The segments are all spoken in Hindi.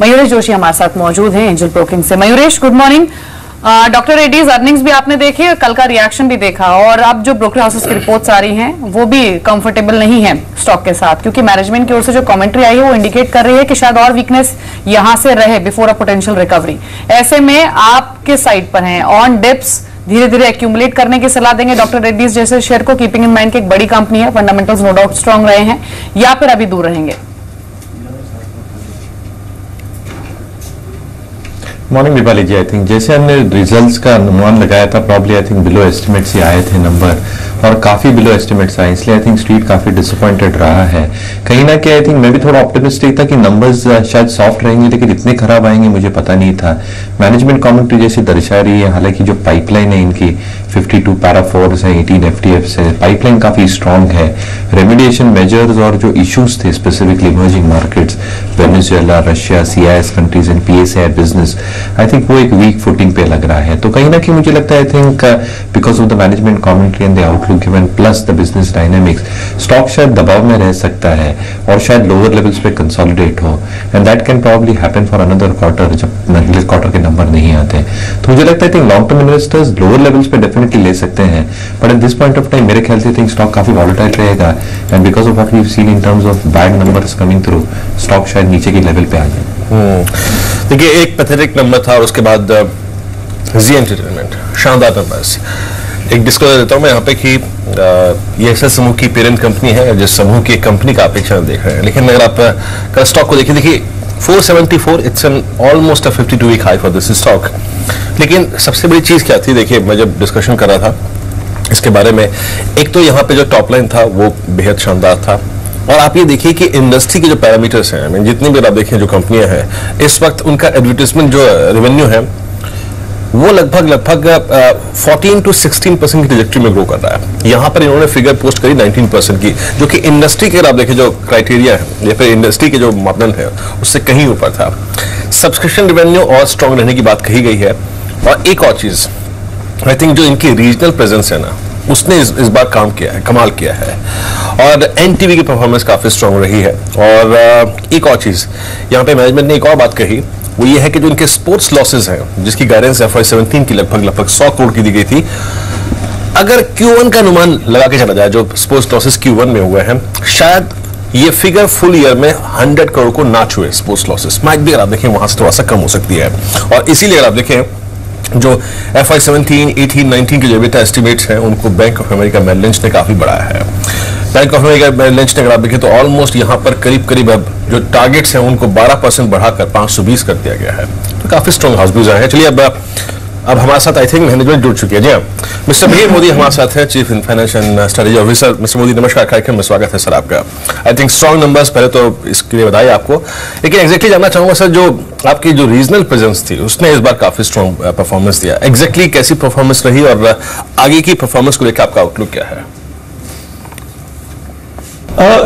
मयूरेश जोशी हमारे साथ मौजूद हैं एंजल ब्रोकिंग से। Mayuresh, good morning. Doctor Reddy's earnings भी आपने देखी, कल का रिएक्शन भी देखा, और अब जो ब्रोकर हाउसेस की रिपोर्ट्स आ रही हैं वो भी कंफर्टेबल नहीं है स्टॉक के साथ, क्योंकि मैनेजमेंट की ओर से जो कमेंट्री आई है वो इंडिकेट कर रही है कि शायद और वीकनेस यहां से रहे बिफोर अ पोटेंशियल रिकवरी। ऐसे में आप किस साइड पर हैं? ऑन डिप्स धीरे धीरे एक्यूमुलेट करने की सलाह देंगे डॉक्टर रेड्डीज जैसे शेयर को, कीपिंग इन माइंड की एक बड़ी कंपनी है, फंडामेंटल्स नो डाउट स्ट्रांग रहे हैं, या फिर अभी दूर रहेंगे? Morning Deepali ji, I think जैसे हमने रिजल्ट्स का अनुमान लगाया था, probably I think below estimates ही आए थे नंबर, और काफी बिलो एस्टिमेट्स आए, इसलिए आई थिंक स्ट्रीट काफी डिसअपॉइंटेड रहा है। कहीं ना कहीं आई थिंक मैं भी थोड़ा ऑप्टिमिस्टिक था कि नंबर्स शायद सॉफ्ट रहेंगे, लेकिन इतने खराब आएंगे मुझे पता नहीं था। मैनेजमेंट कमेंट्री जैसे दर्शा रही है, हालांकि जो पाइपलाइन है इनकी 52 पैरा 4s है, 18 FTFs है, पाइपलाइन काफी स्ट्रांग है। रेमिडिएशन मेजर्स और जो इश्यूज थे specifically emerging markets, Venezuela, Russia, CIS countries and PSA business, I think वो एक वीक फुटिंग पे लग रहा है। तो कहीं ना कहीं मुझे लगता है I think because of the management commentary and the outlook given plus the business dynamics, stock शायद दबाव में रह सकता है और शायद लोअर लेवल्स पे कंसोलिडेट हो, and that can probably happen for another quarter जब अगले क्वार्टर के नंबर नहीं आते। तो मुझे लगता है long term investors lower levels पे डेफिनेटली ले सकते हैं, but at this point of time मेरे ख्याल से थिंक स्टॉक काफी वॉलेटाइल रहेगा, and because of what we have seen in terms of bad numbers coming through, stock शायद नीचे के लेवल पे आ जाए। देखिए, एक पैथेटिक नंबर था और उसके बाद जी एंटरटेनमेंट, शानदार नंबर्स। एक डिस्क्लोजर देता हूं मैं यहाँ पे कि ये एक्सेस समूह की पेरेंट कंपनी है, जिस समूह की कंपनी का आप एक क्षण देख रहे हैं, लेकिन अगर आप कल स्टॉक को देखिए 474, it's an almost a 52 week high for this stock. लेकिन सबसे बड़ी चीज क्या थी, देखिए मैं जब डिस्कशन कर रहा था इसके बारे में, एक तो यहाँ पे जो टॉप लाइन था वो बेहद शानदार था, और आप ये देखिए कि इंडस्ट्री के जो पैरामीटर्स हैं, I mean, जितनी भी आप देखें जो कंपनियां हैं इस वक्त, उनका एडवर्टाइजमेंट जो रेवेन्यू है वो लगभग 14 to 16% की ट्रैजेक्टरी में ग्रो कर रहा है। यहाँ पर इन्होंने फिगर पोस्ट करी 19% की, जो कि इंडस्ट्री के अगर आप देखें जो क्राइटेरिया है या फिर इंडस्ट्री के जो मापदंड है उससे कहीं ऊपर था। सब्सक्रिप्शन रेवेन्यू और स्ट्रॉन्ग रहने की बात कही गई है, और एक और चीज आई थिंक जो इनकी रीजनल प्रेजेंस है ना, उसने इस बार काम किया है, कमाल किया है, और NTV की परफॉर्मेंस काफी स्ट्रांग रही है। और एक और चीज यहाँ पे मैनेजमेंट ने एक और बात कही, वो ये है कि जो इनके स्पोर्ट्स लॉसेस हैं, जिसकी गाइडेंस FY17 की लगभग 100 करोड़ की दी गई थी, अगर Q1 का अनुमान लगा के चला जाए जो स्पोर्ट्स लॉसेस Q1 में हुए हैं, शायद ये फिगर फुल ईयर में 100 करोड़ को ना छुए स्पोर्ट्स लॉसेस। माइट भी अगर आप देखें वहां से थोड़ा सा कम हो सकती है, और इसीलिए अगर आप देखें जो FY17, 18, 19 के जो एबिटा एस्टिमेट्स हैं उनको Bank of America Merrill Lynch ने काफी बढ़ाया है। Bank of America Merrill Lynch ने अगर आप देखें तो ऑलमोस्ट यहाँ पर करीब अब जो टारगेट्स हैं उनको 12% बढ़ाकर 520 कर दिया गया है। तो काफी स्ट्रॉन्ग हाउस व्यूज आए हैं। चलिए अब हमारे साथ आई थिंक मैनेजमेंट जुड़ चुकी है। जी हाँ, मिस्टर मिहिर मोदी हमारे साथ हैं, chief in finance and strategy officer. Mister Modi नमस्कार, कार्यक्रम में स्वागत है सर आपका। आई थिंक स्ट्रॉन्ग नंबर्स, पहले तो इसके लिए बधाई आपको, लेकिन एग्जैक्टली जानना चाहूंगा सर, जो आपकी जो रीजनल प्रेजेंस थी उसने इस बार काफी स्ट्रॉन्ग परफॉर्मेंस दिया, एग्जैक्टली कैसी परफॉर्मेंस रही और आगे की परफॉर्मेंस को लेकर आपका आउटलुक क्या है?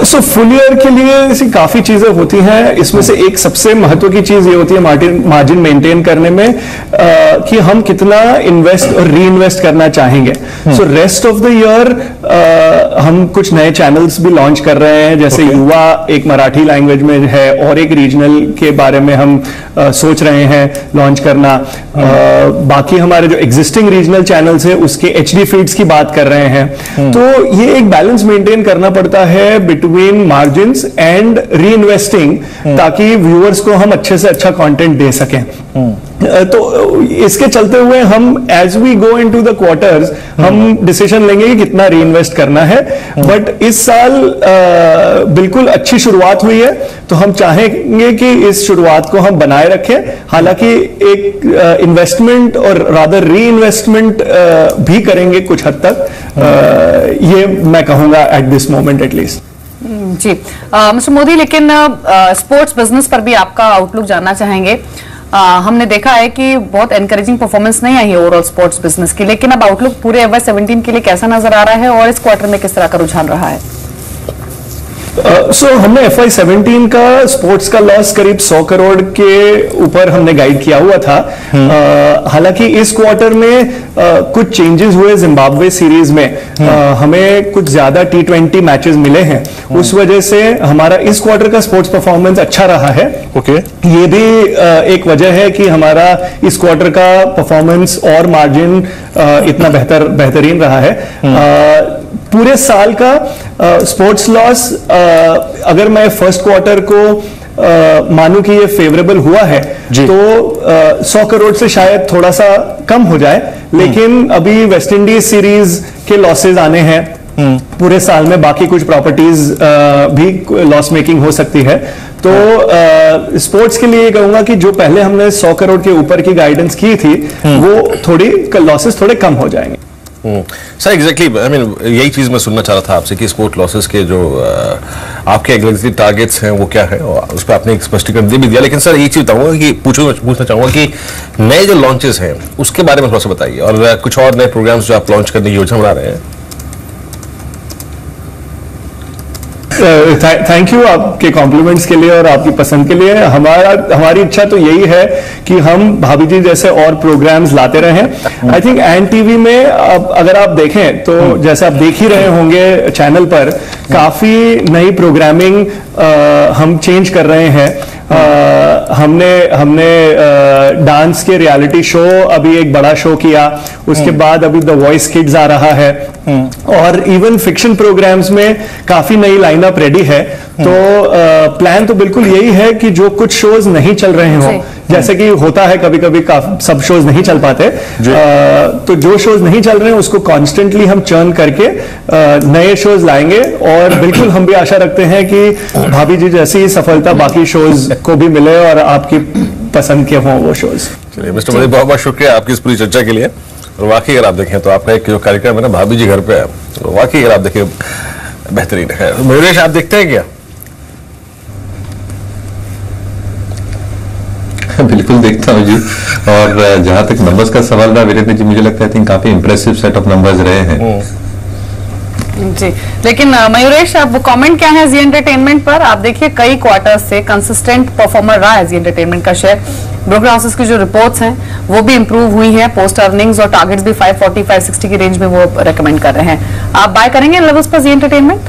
सो फुल ईयर के लिए ऐसी काफी चीजें होती हैं, इसमें से एक सबसे महत्व की चीज ये होती है मार्जिन मेंटेन करने में कि हम कितना इन्वेस्ट और री इन्वेस्ट करना चाहेंगे। So rest of the year हम कुछ नए चैनल्स भी लॉन्च कर रहे हैं, जैसे युवा एक मराठी लैंग्वेज में है, और एक रीजनल के बारे में हम सोच रहे हैं लॉन्च करना। बाकी हमारे जो एग्जिस्टिंग रीजनल चैनल्स है उसके HD फीड्स की बात कर रहे हैं। तो ये एक बैलेंस मेंटेन करना पड़ता है between margins and re investing, ताकि व्यूअर्स को हम अच्छे से अच्छा कंटेंट दे सकें। तो इसके चलते हुए हम as we go into the quarters हम डिसीजन लेंगे कि कितना री इन्वेस्ट करना है। बट इस साल बिल्कुल अच्छी शुरुआत हुई है, तो हम चाहेंगे कि इस शुरुआत को हम बनाए रखें। हालांकि एक इन्वेस्टमेंट और रादर री इन्वेस्टमेंट भी करेंगे कुछ हद तक, ये मैं कहूंगा at this moment at least. Ji mister Modi, लेकिन स्पोर्ट्स बिजनेस पर भी आपका आउटलुक जानना चाहेंगे। हमने देखा है कि बहुत एनकरेजिंग परफॉर्मेंस नहीं आई है ओवरऑल स्पोर्ट्स बिजनेस की, लेकिन अब आउटलुक पूरे FY17 के लिए कैसा नजर आ रहा है और इस क्वार्टर में किस तरह का रुझान रहा है? हमने FY17 का स्पोर्ट्स का लॉस करीब 100 करोड़ के ऊपर हमने गाइड किया हुआ था। हालांकि इस क्वार्टर में कुछ चेंजेस हुए जिम्बाब्वे सीरीज में। हमें कुछ ज्यादा T20 मैचेस मिले हैं, उस वजह से हमारा इस क्वार्टर का स्पोर्ट्स परफॉर्मेंस अच्छा रहा है। ये भी एक वजह है कि हमारा इस क्वार्टर का परफॉर्मेंस और मार्जिन इतना बेहतरीन रहा है। पूरे साल का स्पोर्ट्स लॉस अगर मैं फर्स्ट क्वार्टर को मानूं कि ये फेवरेबल हुआ है तो 100 करोड़ से शायद थोड़ा सा कम हो जाए, लेकिन अभी वेस्ट इंडीज सीरीज के लॉसेज आने हैं पूरे साल में, बाकी कुछ प्रॉपर्टीज भी लॉस मेकिंग हो सकती है। तो स्पोर्ट्स के लिए कहूंगा कि जो पहले हमने 100 करोड़ के ऊपर की गाइडेंस की थी वो थोड़ी लॉसेस थोड़े कम हो जाएंगे। सर एग्जैक्टली, आई मीन यही चीज मैं सुनना चाह रहा था आपसे कि स्पोर्ट लॉसेस के जो आपके एग्जैक्टली टारगेट्स हैं वो क्या है, और उस पर आपने एक स्पष्टीकरण दे भी दिया। लेकिन सर ये चीज बताऊंगा कि पूछना चाहूंगा कि नए जो लॉन्चेस हैं उसके बारे में थोड़ा सा बताइए, और कुछ और नए प्रोग्राम्स जो आप लॉन्च करने की योजना बना रहे हैं। थैंक यू आपके कॉम्प्लीमेंट्स के लिए और आपकी पसंद के लिए। हमारी इच्छा तो यही है कि हम भाभी जी जैसे और प्रोग्राम्स लाते रहें। आई थिंक एन टीवी में अगर आप देखें तो जैसे आप देख ही रहे होंगे चैनल पर काफी नई प्रोग्रामिंग हम चेंज कर रहे हैं। हमने डांस के रियलिटी शो अभी एक बड़ा शो किया, उसके बाद अभी द वॉइस किड्स आ रहा है, और इवन फिक्शन प्रोग्राम्स में काफी नई लाइनअप रेडी है। तो प्लान तो बिल्कुल यही है कि जो कुछ शोज नहीं चल रहे हों, जैसे कि होता है कभी कभी सब शोज नहीं चल पाते, तो जो शोज नहीं चल रहे हैं उसको कॉन्स्टेंटली हम चर्न करके नए शोज लाएंगे, और बिल्कुल हम भी आशा रखते हैं कि भाभी जी जैसी सफलता बाकी शोज को भी मिले और आपकी पसंद के हों वो शोज। चलिए मिस्टर मोदी, बहुत बहुत शुक्रिया आपकी इस पूरी चर्चा के लिए। और वाकई अगर आप देखें तो आपका एक जो कार्यक्रम है ना भाभी जी घर पे है, तो वाकई अगर आप देखें बेहतरीन है। मयूरेश, आप देखते हैं क्या? बिल्कुल देखता हूँ जी, और जहां तक नंबर्स का सवाल रहा वीरेंद्र जी, मुझे लगता है काफी इंप्रेसिव सेट ऑफ नंबर्स रहे हैं जी। लेकिन मयूरेश, अब कमेंट क्या है जी एंटरटेनमेंट पर? आप देखिए कई क्वार्टर से कंसिस्टेंट परफॉर्मर रहा है जी एंटरटेनमेंट का शेयर। ब्रोकर हाउसेस की जो रिपोर्ट्स हैं वो भी इंप्रूव हुई हैं, पोस्ट अर्निंग्स और टारगेट्स भी 540-560 की रेंज में वो रेकमेंड कर रहे हैं। आप बाय करेंगे लेवल्स पर जी एंटरटेनमेंट?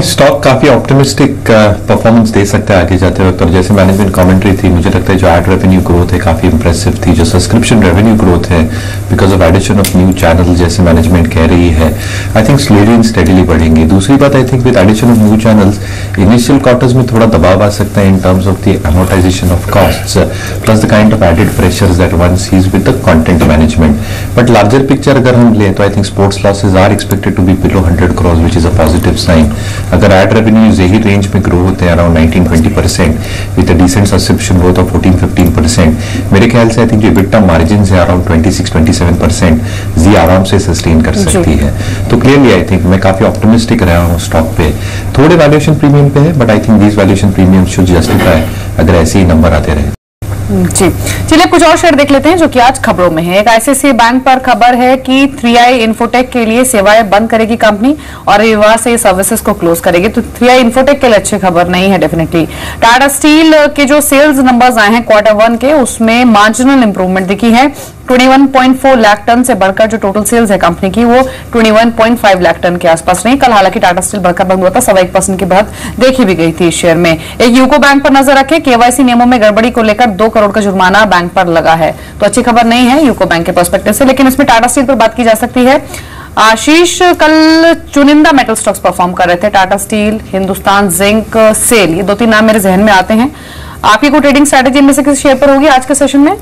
स्टॉक काफी ऑप्टिमिस्टिक परफॉर्मेंस दे सकता है आगे जाते वक्त, और जैसे मैनेजमेंट कमेंट्री थी, मुझे लगता है जो एड रेवेन्यू ग्रोथ है काफी इंप्रेसिव थी, जो सब्सक्रिप्शन रेवेन्यू ग्रोथ है because of addition of new channel जैसे मैनेजमेंट कह रही है, I think slowly and steadily बढ़ेंगे। दूसरी बात, I think with addition of new channels initial quarters में थोड़ा दबाव आ सकता है in terms of the amortisation of costs plus the kind of added pressures that one sees with the content management. But larger picture अगर हम लें तो I think sports losses are expected to be below 100 crores which is a positive sign. अगर एड रेवेन्यूज यही रेंज में ग्रो होते हैं around 19-20% with a decent subscription growth of 14-15%, मेरे ख्याल से आई थिंक जो EBITDA मार्जिन है अराउंड 26-27% जी आराम से सस्टेन कर सकती है। तो क्लियरली आई थिंक मैं काफी ऑप्टिमिस्टिक रहा हूँ स्टॉक पे। थोड़े वैल्यूएशन प्रीमियम पे है, but I think these valuation premium should justify अगर ऐसे ही नंबर आते रहे। जी, चलिए कुछ और शेयर देख लेते हैं जो कि आज खबरों में है। एक ICICI बैंक पर खबर है कि 3i इन्फोटेक के लिए सेवाएं बंद करेगी कंपनी और रविवार से सर्विसेज को क्लोज करेगी। तो 3i इन्फोटेक के लिए अच्छी खबर नहीं है डेफिनेटली। टाटा स्टील के जो सेल्स नंबर्स आए हैं Q1 के, उसमें मार्जिनल इंप्रूवमेंट दिखी है। 21.4 लाख टन से बढ़कर जो टोटल सेल्स है कंपनी की वो 21.5 लाख टन के आसपास रही। कल हालांकि टाटा स्टील बढ़कर बंद हुआ था, 1.25% की बढ़त देखी भी गई थी इस शेयर में। एक यूको बैंक पर नजर रखें, KYC नियमों में गड़बड़ी को लेकर 2 करोड़ का जुर्माना बैंक पर लगा है। तो अच्छी खबर नहीं है यूको बैंक के पर्सपेक्टिव से, लेकिन इसमें टाटा स्टील पर बात की जा सकती है। आशीष, कल चुनिंदा मेटल स्टॉक्स परफॉर्म कर रहे थे, टाटा स्टील, हिंदुस्तान जिंक, सेल, ये 2-3 नाम मेरे जहन में आते हैं। आपकी कोई ट्रेडिंग स्ट्रेटेजी में से किसी शेयर पर होगी आज के सेशन में?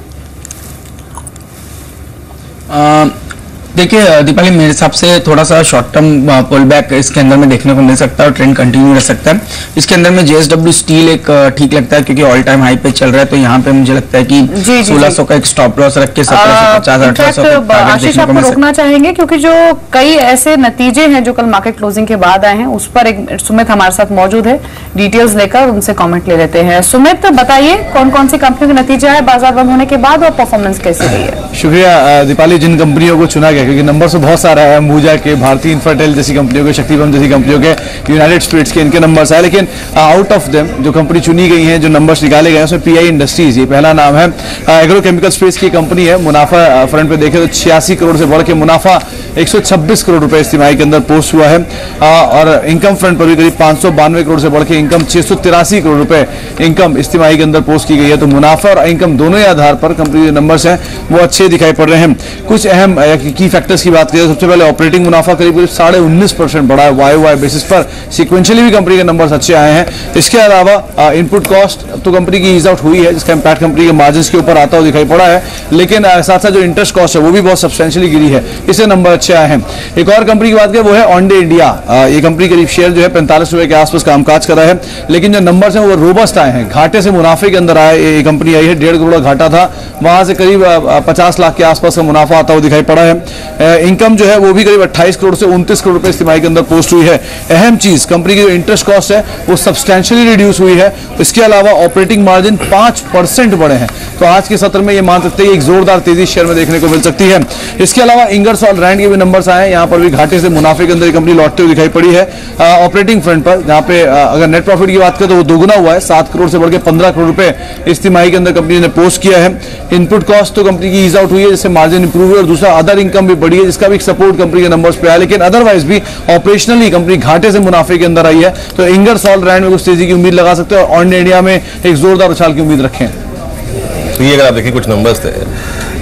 देखिए दीपाली, मेरे हिसाब से थोड़ा सा शॉर्ट टर्म पुल बैक इसके अंदर में देखने को मिल सकता है और ट्रेंड कंटिन्यू रह सकता है। इसके अंदर में JSW स्टील एक ठीक लगता है क्योंकि ऑल टाइम हाई पे चल रहा है, तो यहाँ पे मुझे लगता है कि 1600 का एक स्टॉप लॉस रख के 1750-1800 आशीष आपको रोकना चाहेंगे क्योंकि जो कई ऐसे नतीजे हैं जो कल मार्केट क्लोजिंग के बाद आए हैं, उस पर एक सुमित हमारे साथ मौजूद है, डिटेल्स लेकर उनसे कॉमेंट ले लेते हैं। सुमित, बताइए कौन कौन सी कंपनियों के नतीजे आए बाजार बंद होने के बाद और परफॉर्मेंस कैसी रही है? शुक्रिया दीपाली। जिन कंपनियों को चुना गया है, क्योंकि नंबर तो बहुत सारा है, अंबुजा के, भारतीय इंफ्राटेल जैसी कंपनियों के, शक्तिपम जैसी कंपनियों के, यूनाइटेड स्पिरिट्स के, इनके नंबर्स आए, लेकिन आउट ऑफ देम जो कंपनी चुनी गई है, जो नंबर्स निकाले गए हैं, उसमें पीआई इंडस्ट्रीज, ये पहला नाम है। एग्रोकेमिकल स्पेस की कंपनी है। मुनाफा फ्रंट पे देखें तो 86 करोड़ से बढ़ के मुनाफा 126 करोड़ रुपए इस तिमाही के अंदर पोस्ट हुआ है, और इनकम फ्रंट पर भी करीब 592 करोड़ से बढ़ के इनकम 683 करोड़ रुपए इनकम इस तिमाही के अंदर पोस्ट की गई है। तो मुनाफा और इनकम दोनों ही आधार पर कंपनी के नंबर्स हैं वो अच्छे दिखाई पड़ रहे हैं। कुछ अहम की फैक्टर्स की बात करें, सबसे पहले ऑपरेटिंग मुनाफा करीब 19.5% बढ़ा है वाई बेसिस पर। सिक्वेंशियली भी कंपनी के नंबर्स अच्छे आए हैं। इसके अलावा इनपुट कॉस्ट तो कंपनी की ईज आउट हुई है, जिसका इंपैक्ट कंपनी के मार्जिन के ऊपर आता हुआ दिखाई पड़ा है, लेकिन साथ साथ जो इंटरेस्ट कॉस्ट है वो भी बहुत सब्सटेंशियली गिरी है, इससे नंबर अच्छे आए हैं। एक और कंपनी की बात करें वो है ऑनडे इंडिया। ये कंपनी करीब शेयर जो है 45 रुपए के आसपास कामकाज कर रहा है, लेकिन जो नंबर्स हैं वो रोबस्ट आए हैं, घाटे से मुनाफे के अंदर आए। ये कंपनी आई है 1.5 करोड़ घाटा था, वहां से करीब 50 लाख के आसपास का मुनाफा आता हुआ दिखाई पड़ा है। इनकम जो है वो भी करीब 28 करोड़ से 29 करोड़ रुपए इस तिमाही के अंदर पोस्ट हुई है। अहम चीज कंपनी की जो इंटरेस्ट कॉस्ट है वो सब्सटेंशियली रिड्यूस हुई है। इसके अलावा ऑपरेटिंग मार्जिन 5% बढ़े हैं। तो आज के सत्र में ये मान सकते हैं एक जोरदार तेजी शेयर में देखने को मिल सकती है। इसके अलावा इंगरसॉल रैंड के भी नंबर्स आए, यहाँ पर भी घाटे से मुनाफे के अंदर कंपनी लौटते हुए दिखाई पड़ी है। ऑपरेटिंग फ्रंट पर जहाँ पे अगर नेट प्रॉफिट की बात करें तो वो दोगुना हुआ है, 7 करोड़ से बढ़ के 15 करोड़ रुपए इस तिमाही के अंदर कंपनी ने पोस्ट किया है। इनपुट कॉस्ट तो कंपनी की ईज आउट हुई है, जिससे मार्जिन इंप्रूव हुई, और दूसरा अदर इनकम भी बढ़ी है, जिसका भी सपोर्ट कंपनी के नंबर्स पे आया, लेकिन अदरवाइज भी ऑपरेशनली कंपनी घाटे से मुनाफे के अंदर आई है। तो इंगरसॉल रैंड में कुछ तेजी की उम्मीद लगा सकते हैं और ऑन इंडिया में एक जोरदार उछाल की उम्मीद रखें। तो ये अगर आप देखें कुछ नंबर्स थे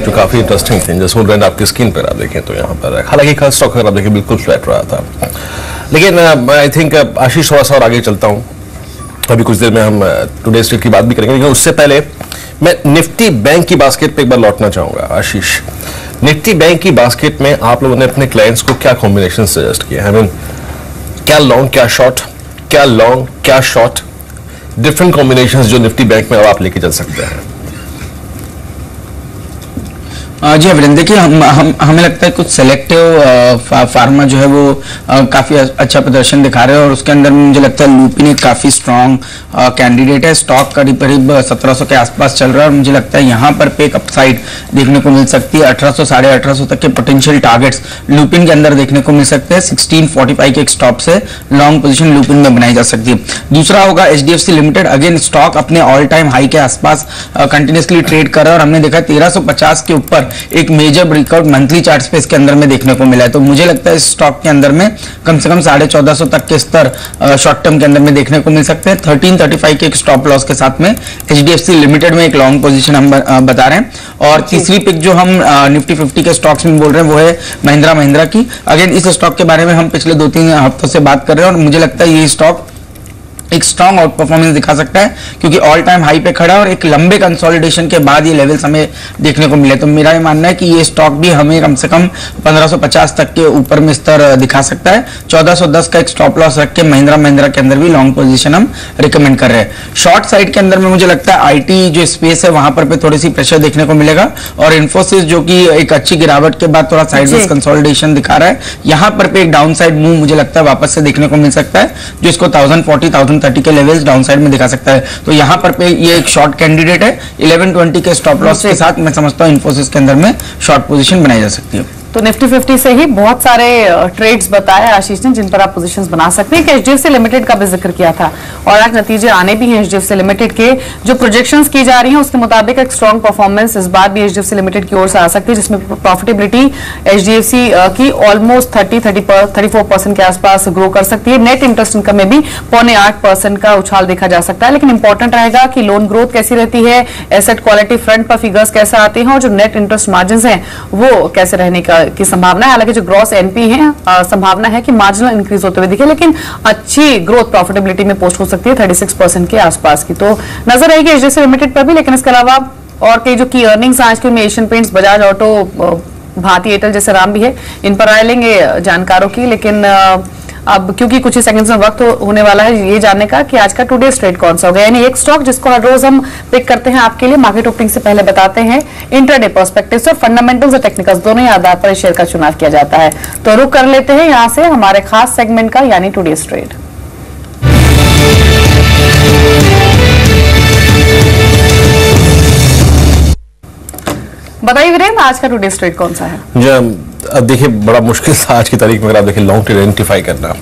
जो काफी इंटरेस्टिंग थे, जैसे रैंड आपकी स्क्रीन पर आप देखें तो यहाँ पर हालांकि कल स्टॉक अगर आप देखें बिल्कुल फ्लैट रहा था, लेकिन आई थिंक आशीष थोड़ा सा और आगे चलता हूँ, अभी कुछ देर में हम टुडे स्ट्रीट की बात भी करेंगे, लेकिन उससे पहले मैं निफ्टी बैंक की बास्केट पे एक बार लौटना चाहूंगा। आशीष, निफ्टी बैंक की बास्केट में आप लोगों ने अपने क्लाइंट्स को क्या कॉम्बिनेशन सजेस्ट किया? आई मीन क्या लॉन्ग क्या शॉर्ट, क्या लॉन्ग क्या शॉर्ट, डिफरेंट कॉम्बिनेशंस जो निफ्टी बैंक में अब आप लेके चल सकते हैं। जी अभिनंदन, देखिए हमें लगता है कुछ सेलेक्टिव फार्मा जो है वो काफी अच्छा प्रदर्शन दिखा रहे हैं, और उसके अंदर मुझे लगता है लुपिन एक काफी स्ट्रांग कैंडिडेट है। स्टॉक करीब 1700 के आसपास चल रहा है, और मुझे लगता है यहाँ पर पे एक अपसाइड देखने को मिल सकती है। 1800 साढ़े 1800 तक के पोटेंशियल टारगेट्स लुपिन के अंदर देखने को मिल सकते हैं। 1645 के एक स्टॉप से लॉन्ग पोजीशन लुपिन में बनाई जा सकती है। दूसरा होगा HDFC लिमिटेड, अगेन स्टॉक अपने ऑल टाइम हाई के आसपास कंटिन्यूसली ट्रेड कर रहा है, और हमने देखा 1350 के ऊपर एक मेजर ब्रेकआउट मंथली चार्ट पे इसके अंदर में देखने को मिला है। तो मुझे लगता है इस स्टॉक के अंदर में कम से कम 1450 तक के स्तर शॉर्ट टर्म के अंदर में देखने को मिल सकते हैं। 1335 के एक स्टॉप लॉस के साथ में HDFC लिमिटेड में एक लॉन्ग पोजीशन हम बता रहे हैं। और तीसरी पिक जो हम निफ्टी 50 के स्टॉक्स में बोल रहे हैं वो है महिंद्रा की। अगेन इस स्टॉक के बारे में हम पिछले 2-3 हफ्तों से बात कर रहे हैं, और मुझे लगता है ये स्टॉक एक स्ट्रॉन्ग आउट परफॉर्मेंस दिखा सकता है, क्योंकि ऑल टाइम हाई पे खड़ा है और एक लंबे कंसोलिडेशन के बाद ये लेवल्स हमें देखने को मिले। तो मेरा ये मानना है कि ये स्टॉक भी हमें कम से कम 1550 तक के ऊपर में स्तर दिखा सकता है। 1410 का एक स्टॉप लॉस रख के महिंद्रा के अंदर भी लॉन्ग पोजीशन हम रिकमेंड कर रहे हैं। शॉर्ट साइड के अंदर में मुझे लगता है IT जो स्पेस है वहां पर थोड़ी सी प्रेशर देखने को मिलेगा, और इन्फोसिस जो कि एक अच्छी गिरावट के बाद थोड़ा साइडवेज कंसोलिडेशन दिखा रहा है, यहाँ पर एक डाउन साइड मूव मुझे लगता है वापस से देखने को मिल सकता है, जो इसको 1040-1030 के लेवल्स डाउन साइड में दिखा सकता है। तो यहाँ पर ये एक शॉर्ट कैंडिडेट है। 1120 के स्टॉप लॉस के साथ मैं समझता हूँ इन्फोसिस के अंदर में शॉर्ट पोजीशन बनाई जा सकती है। तो निफ्टी 50 से ही बहुत सारे ट्रेड्स बताए आशीष ने जिन पर आप पोजीशंस बना सकते हैं। कि HDFC लिमिटेड का भी जिक्र किया था, और आज नतीजे आने भी हैं HDFC लिमिटेड के। जो प्रोजेक्शंस की जा रही हैं उसके मुताबिक एक स्ट्रॉन्ग परफॉर्मेंस इस बार भी HDFC लिमिटेड की ओर से आ सकती है, जिसमें प्रॉफिटेबिलिटी HDFC की ऑलमोस्ट 34% के आसपास ग्रो कर सकती है। नेट इंटरेस्ट इनकम में भी 7.25% का उछाल देखा जा सकता है। लेकिन इंपॉर्टेंट रहेगा कि लोन ग्रोथ कैसी रहती है, एसेट क्वालिटी फ्रंट पर फिगर्स कैसे आते हैं, और जो नेट इंटरेस्ट मार्जिन है वो कैसे रहने की संभावना है। हालांकि जो ग्रॉस एनपी है संभावना है कि मार्जिनल इंक्रीज होते हुए दिखे, लेकिन अच्छी ग्रोथ प्रॉफिटेबिलिटी में पोस्ट हो सकती है 36% के आसपास की। तो नजर रहेगी HDFC लिमिटेड पर भी। लेकिन इसके अलावा और कई जो की अर्निंग्स आज के में Asian Paints, Bajaj auto, Bharti Airtel जैसे नाम भी है, इन पर आए लेंगे जानकारों की। लेकिन अब क्योंकि कुछ ही सेकंड्स में वक्त होने वाला है ये जानने का कि आज का टुडे ट्रेड कौन सा होगा, यानी एक स्टॉक जिसको हर रोज हम पिक करते हैं आपके लिए मार्केट ओपनिंग से पहले बताते हैं। इंट्राडे पर्सपेक्टिव से फंडामेंटल्स और टेक्निकल्स दोनों ही आधार पर शेयर का चुनाव किया जाता है। तो रुक कर लेते हैं यहां से हमारे खास सेगमेंट का, यानी टुडे ट्रेड। बताइए वीरेंद्र, आज का टुडे ट्रेड कौन सा है? अब देखिए बड़ा मुश्किल था आज की तारीख में अगर आप देखें लॉन्ग टर्म आइडेंटिफाई करना,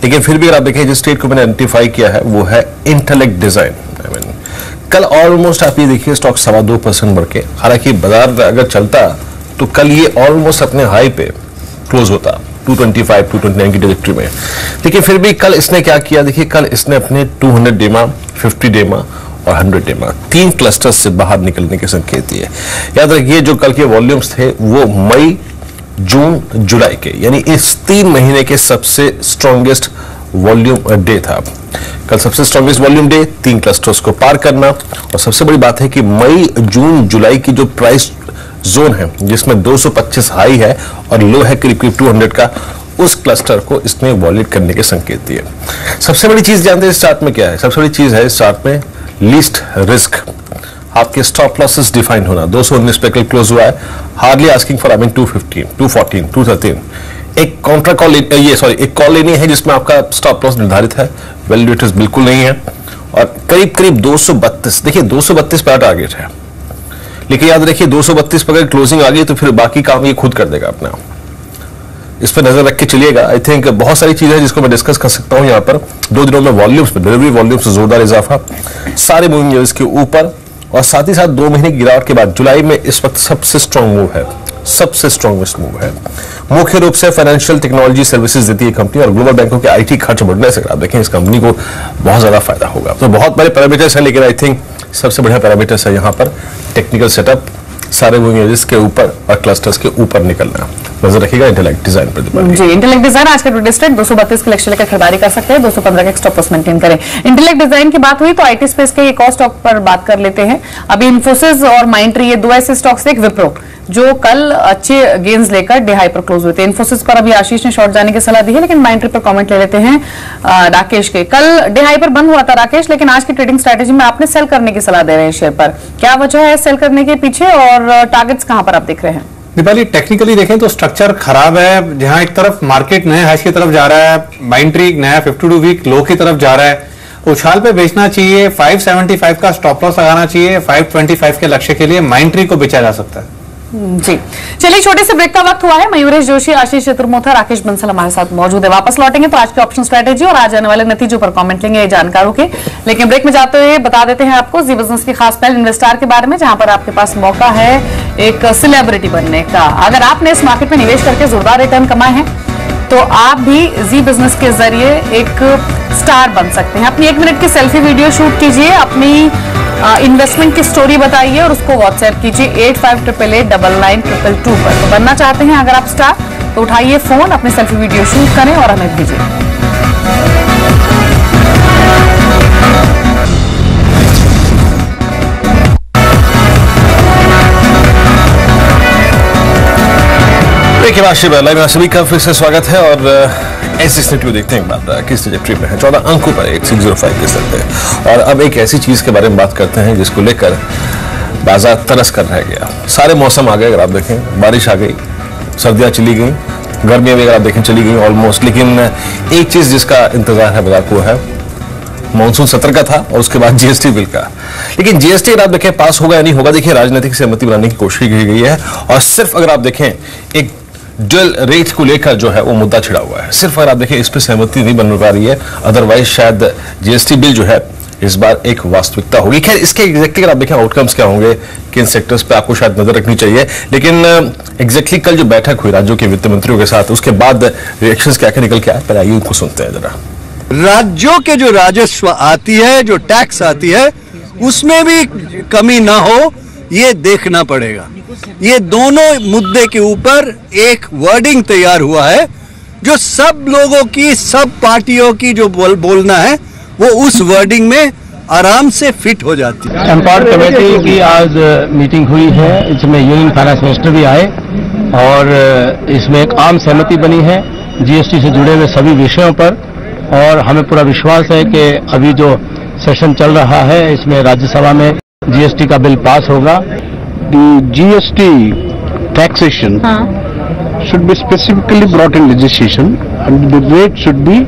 लेकिन फिर भी अगर आप देखें जिस स्टेट को मैंने आइडेंटिफाई किया है वो है इंटेलेक्ट डिजाइन। कल ऑलमोस्ट आप ये देखिए स्टॉक 2.25% बढ़ के, हालांकि बाजार अगर चलता तो कल ये ऑलमोस्ट अपने हाई पे क्लोज होता 225 229 की ट्रैजेक्टरी में। देखिए फिर भी कल इसने क्या किया, देखिए कल इसने अपने 200 डेमा, 50 डेमा और 100 डेमा 3 क्लस्टर्स से बाहर निकलने के संकेत दिए। याद रखिए जो कल के वॉल्यूम्स थे वो मई, जून, जुलाई के, यानी इस 3 महीने के सबसे स्ट्रॉन्गेस्ट वॉल्यूम डे था। कल सबसे स्ट्रॉन्गेस्ट वॉल्यूम डे, 3 क्लस्टर्स को पार करना, और सबसे बड़ी बात है कि मई, जून, जुलाई की जो प्राइस जोन है जिसमें 225 हाई है और लो है करीब करीब 200 का, उस क्लस्टर को इसने वॉलिड करने के संकेत दिए। सबसे बड़ी चीज जानते हैं इस चार्ट में क्या है? सबसे बड़ी चीज है इस चार्ट में लीस्ट रिस्क, आपके स्टॉप लॉसेस डिफाइन होना। 219 पे कल क्लोज हुआ है, हार्डली आस्किंग फॉर 215, 214, 213। एक कॉन्ट्रा कॉल, एक कॉल लेनी है जिसमें आपका स्टॉप लॉस निर्धारित है, वैल्यूएटर्स बिल्कुल नहीं है, और करीब करीब 232, देखिए 232 पे टारगेट है, लेकिन याद रखिए 232 पर अगर क्लोजिंग आ गई तो फिर बाकी काम ये खुद कर देगा अपना। इस पर नजर रख के चलिएगा। आई थिंक बहुत सारी चीजें जिसको मैं डिस्कस कर सकता हूं यहाँ पर। 2 दिनों में वॉल्यूम्स में, डिलीवरी वॉल्यूम्स में जोरदार इजाफा, सारे मूविंग एवरेज के ऊपर, और साथ ही साथ 2 महीने की गिरावट के बाद जुलाई में इस वक्त सबसे स्ट्रॉन्ग मूव है, सबसे स्ट्रॉन्गेस्ट मूव है। मुख्य रूप से फाइनेंशियल टेक्नोलॉजी सर्विसेज देती है कंपनी, और ग्लोबल बैंकों के आईटी खर्च बढ़ने से आप देखें इस कंपनी को बहुत ज्यादा फायदा होगा। तो बहुत बड़े पैरामीटर्स हैं, लेकिन आई थिंक सबसे बढ़िया पैरामीटर्स है यहाँ पर टेक्निकल सेटअप, सारे मूविंग एवरेज के ऊपर और क्लस्टर्स के ऊपर निकलना। नजर रखिएगा इंटेलेक्ट डिजाइन पर। जी, इंटेलेक्ट डिजाइन आज के ट्रेड 232 के लक्ष्य लेकर खरीदारी कर सकते हैं, 215 का स्टॉप लॉस मेंटेन करें। इंटेलेक्ट डिजाइन की बात हुई तो आईटी स्पेस के एक और स्टॉक पर बात कर लेते हैं। अभी इन्फोसिस और माइंडट्री, ये 2 ऐसे स्टॉक्स थे, एक विप्रो जो कल अच्छे गेन्स लेकर डे हाई पर क्लोज हुए थे। इन्फोसिस पर अभी आशीष ने शॉर्ट जाने की सलाह दी है, लेकिन माइंडट्री पर कमेंट ले लेते हैं राकेश के। कल डे हाई पर बंद हुआ था राकेश, लेकिन आज की ट्रेडिंग स्ट्रेटेजी में आपने सेल करने की सलाह दे रहे हैं शेयर पर, क्या वजह है सेल करने के पीछे, और टारगेट्स कहां पर आप देख रहे हैं? दीपाली, टेक्निकली देखें तो स्ट्रक्चर खराब है, जहां एक तरफ मार्केट नए हाइस की तरफ जा रहा है, माइंडट्री नया 52 वीक लो की तरफ जा रहा है, उछाल पे बेचना चाहिए, 575 का स्टॉप लॉस लगाना चाहिए, 525 के लक्ष्य के लिए माइंडट्री को बेचा जा सकता है। जी, चलिए छोटे से ब्रेक का वक्त हुआ है। मयूरेश जोशी, आशीष चतुर्मोथा, राकेश बंसल हमारे साथ मौजूद है। वापस लौटेंगे तो आज के ऑप्शन स्ट्रेटेजी और आज आने वाले नतीजों पर कमेंट लेंगे जानकारों के, लेकिन ब्रेक में जाते हुए बता देते हैं आपको जी बिजनेस की खास पहल इन्वेस्टर के बारे में, जहां पर आपके पास मौका है एक सेलिब्रिटी बनने का। अगर आपने इस मार्केट में निवेश करके जोरदार रिटर्न कमाए हैं तो आप भी जी बिजनेस के जरिए एक स्टार बन सकते हैं। अपनी 1 मिनट की सेल्फी वीडियो शूट कीजिए, अपनी इन्वेस्टमेंट की स्टोरी बताइए और उसको व्हाट्सएप कीजिए 8588999222 पर। तो बनना चाहते हैं अगर आप स्टार, तो उठाइए फोन, अपनी सेल्फी वीडियो शूट करें और हमें भेजिए। लाइव में सभी का फिर से स्वागत है, और एसएसटी देखते हैं बात किस ट्रिप में है। 14 अंकों पर 1605 के स्तर पे। और अब एक ऐसी चीज के बारे में बात करते हैं जिसको लेकर बाजार तरस कर रह गया। सारे मौसम आ गए, अगर आप देखें बारिश आ गई, सर्दियां चली गई, गर्मियां भी अगर आप देखें चली गई ऑलमोस्ट, लेकिन एक चीज जिसका इंतजार है बाजार को है मानसून सत्र का था और उसके बाद जीएसटी बिल का। लेकिन जीएसटी अगर आप देखें पास होगा या नहीं होगा, देखिए राजनीतिक सहमति बनाने की कोशिश की गई है, और सिर्फ अगर आप देखें एक ड्यूअल रेट को लेकर जो है वो मुद्दा छिड़ा हुआ है। सिर्फ अगर आप देखें इस पर सहमति नहीं बन पा रही है, अदरवाइज शायद जीएसटी बिल जो है इस बार एक वास्तविकता होगी। खैर इसके एग्जैक्टली अगर आप देखें आउटकम्स क्या होंगे, किन सेक्टर्स पे आपको शायद नजर रखनी चाहिए, लेकिन एग्जैक्टली कल जो बैठक हुई राज्यों के वित्त मंत्रियों के साथ, उसके बाद रिएक्शंस क्या क्या निकल के आए, पहले आइए उनको सुनते हैं जरा। राज्यों के जो राजस्व आती है, जो टैक्स आती है, उसमें भी कमी ना हो ये देखना पड़ेगा। ये दोनों मुद्दे के ऊपर एक वर्डिंग तैयार हुआ है जो सब लोगों की, सब पार्टियों की जो बोलना है वो उस वर्डिंग में आराम से फिट हो जाती है। एम्पावर्ड कमेटी की आज मीटिंग हुई है, इसमें यूनियन फाइनेंस मिनिस्टर भी आए और इसमें एक आम सहमति बनी है जीएसटी से जुड़े हुए सभी विषयों पर, और हमें पूरा विश्वास है कि अभी जो सेशन चल रहा है इसमें राज्यसभा में जीएसटी का बिल पास होगा। GST taxation should be specifically brought in legislation and the rate should be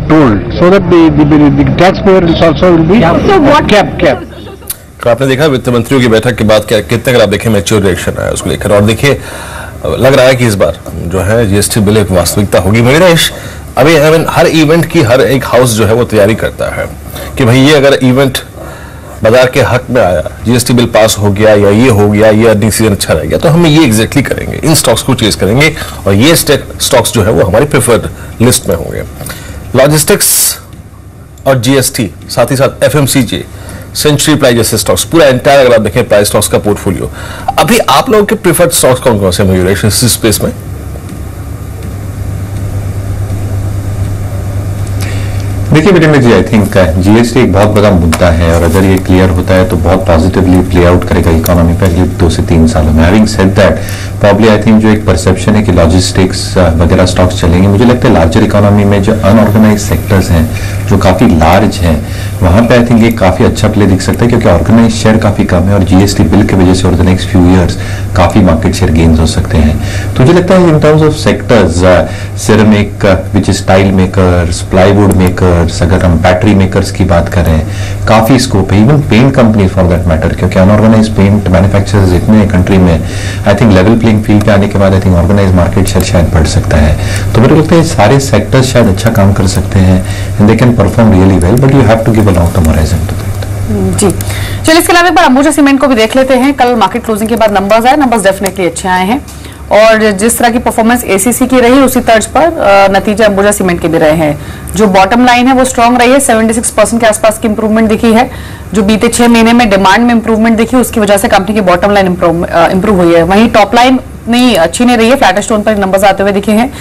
told so that the taxpayer also will be kept. तो आपने देखा वित्त मंत्रियों की बैठक के बाद कितने अगर आप देखें मैच्योर रिएक्शन आया उसको लेकर, और देखिए लग रहा है कि इस बार जो है जीएसटी बिल एक वास्तविकता होगी। मयूरेश, अभी हर इवेंट की हर एक हाउस जो है वो तैयारी करता है कि भाई ये अगर इवेंट बाजार के हक में आया, जीएसटी बिल पास हो गया या ये हो गया, ये अर्निंग सीजन अच्छा रह गया, तो हम ये एग्जैक्टली करेंगे, इन स्टॉक्स को चेज करेंगे और ये स्टॉक्स जो है वो हमारी प्रेफर्ड लिस्ट में होंगे। लॉजिस्टिक्स और जीएसटी, साथ ही साथ एफएमसीजी, सेंचुरी प्लाई जैसे स्टॉक्स, पूरा एंटायर अगर आप देखें प्राइस स्टॉक्स का पोर्टफोलियो, अभी आप लोगों के प्रेफर्ड स्टॉक्स कौन कौन से मयूरेश इस स्पेस में? देखिए विरेंद्र जी, आई थिंक जीएसटी एक बहुत बड़ा मुद्दा है और अगर ये क्लियर होता है तो बहुत पॉजिटिवली प्ले आउट करेगा इकोनॉमी पे अगले 2 से 3 सालों में। Having said that, probably I think जो एक परसेप्शन है कि लॉजिस्टिक्स वगैरह स्टॉक्स चलेंगे, मुझे लगता है लार्जर इकोनॉमी में जो अनऑर्गेनाइज सेक्टर्स हैं जो काफी लार्ज हैं, वहां पे आई थिंक एक काफी अच्छा प्ले दिख सकता है क्योंकि ऑर्गेनाइज शेयर काफी कम है और जीएसटी बिल की वजह से over the next few years काफी मार्केट शेयर गेन्स हो सकते हैं। तो मुझे लगता है in terms of sectors, ceramic which is tile makers, plywood makers, अगर हम बैटरी मेकर्स की बात करें, काफी स्कोप है। Even paint company for that matter, क्योंकि अनऑर्गेनाइज पेंट मैन्युफैक्चरर्स इतने कंट्री में, I think level playing field पे आने के बाद I think organised market share शायद बढ़ सकता है। तो मुझे लगता है सारे सेक्टर्स शायद अच्छा काम कर सकते हैं and they can perform really well, but you have to give a long term horizon to that. जी चलिए, इसके अलावा एक बार अंबुजा सीमेंट को भी देख लेते हैं। कल मार्केट क्लोजिंग के बाद नंबर्स आए, नंबर्स डेफिनेटली अच्छे आए हैं और जिस तरह की परफॉर्मेंस एसीसी की रही उसी तर्ज पर नतीजे अंबुजा सीमेंट के भी रहे हैं। जो बॉटम लाइन है वो स्ट्रांग रही है, 76% के आसपास की इंप्रूवमेंट दिखी है। जो बीते 6 महीने में डिमांड में इंप्रूवमेंट दिखी उसकी वजह से कंपनी की बॉटम लाइन इंप्रूव हुई है। वहीं टॉप लाइन नहीं अच्छी नहीं रही है, फ्लैट स्टोन पर नंबर्स आते हुए दिखे हैं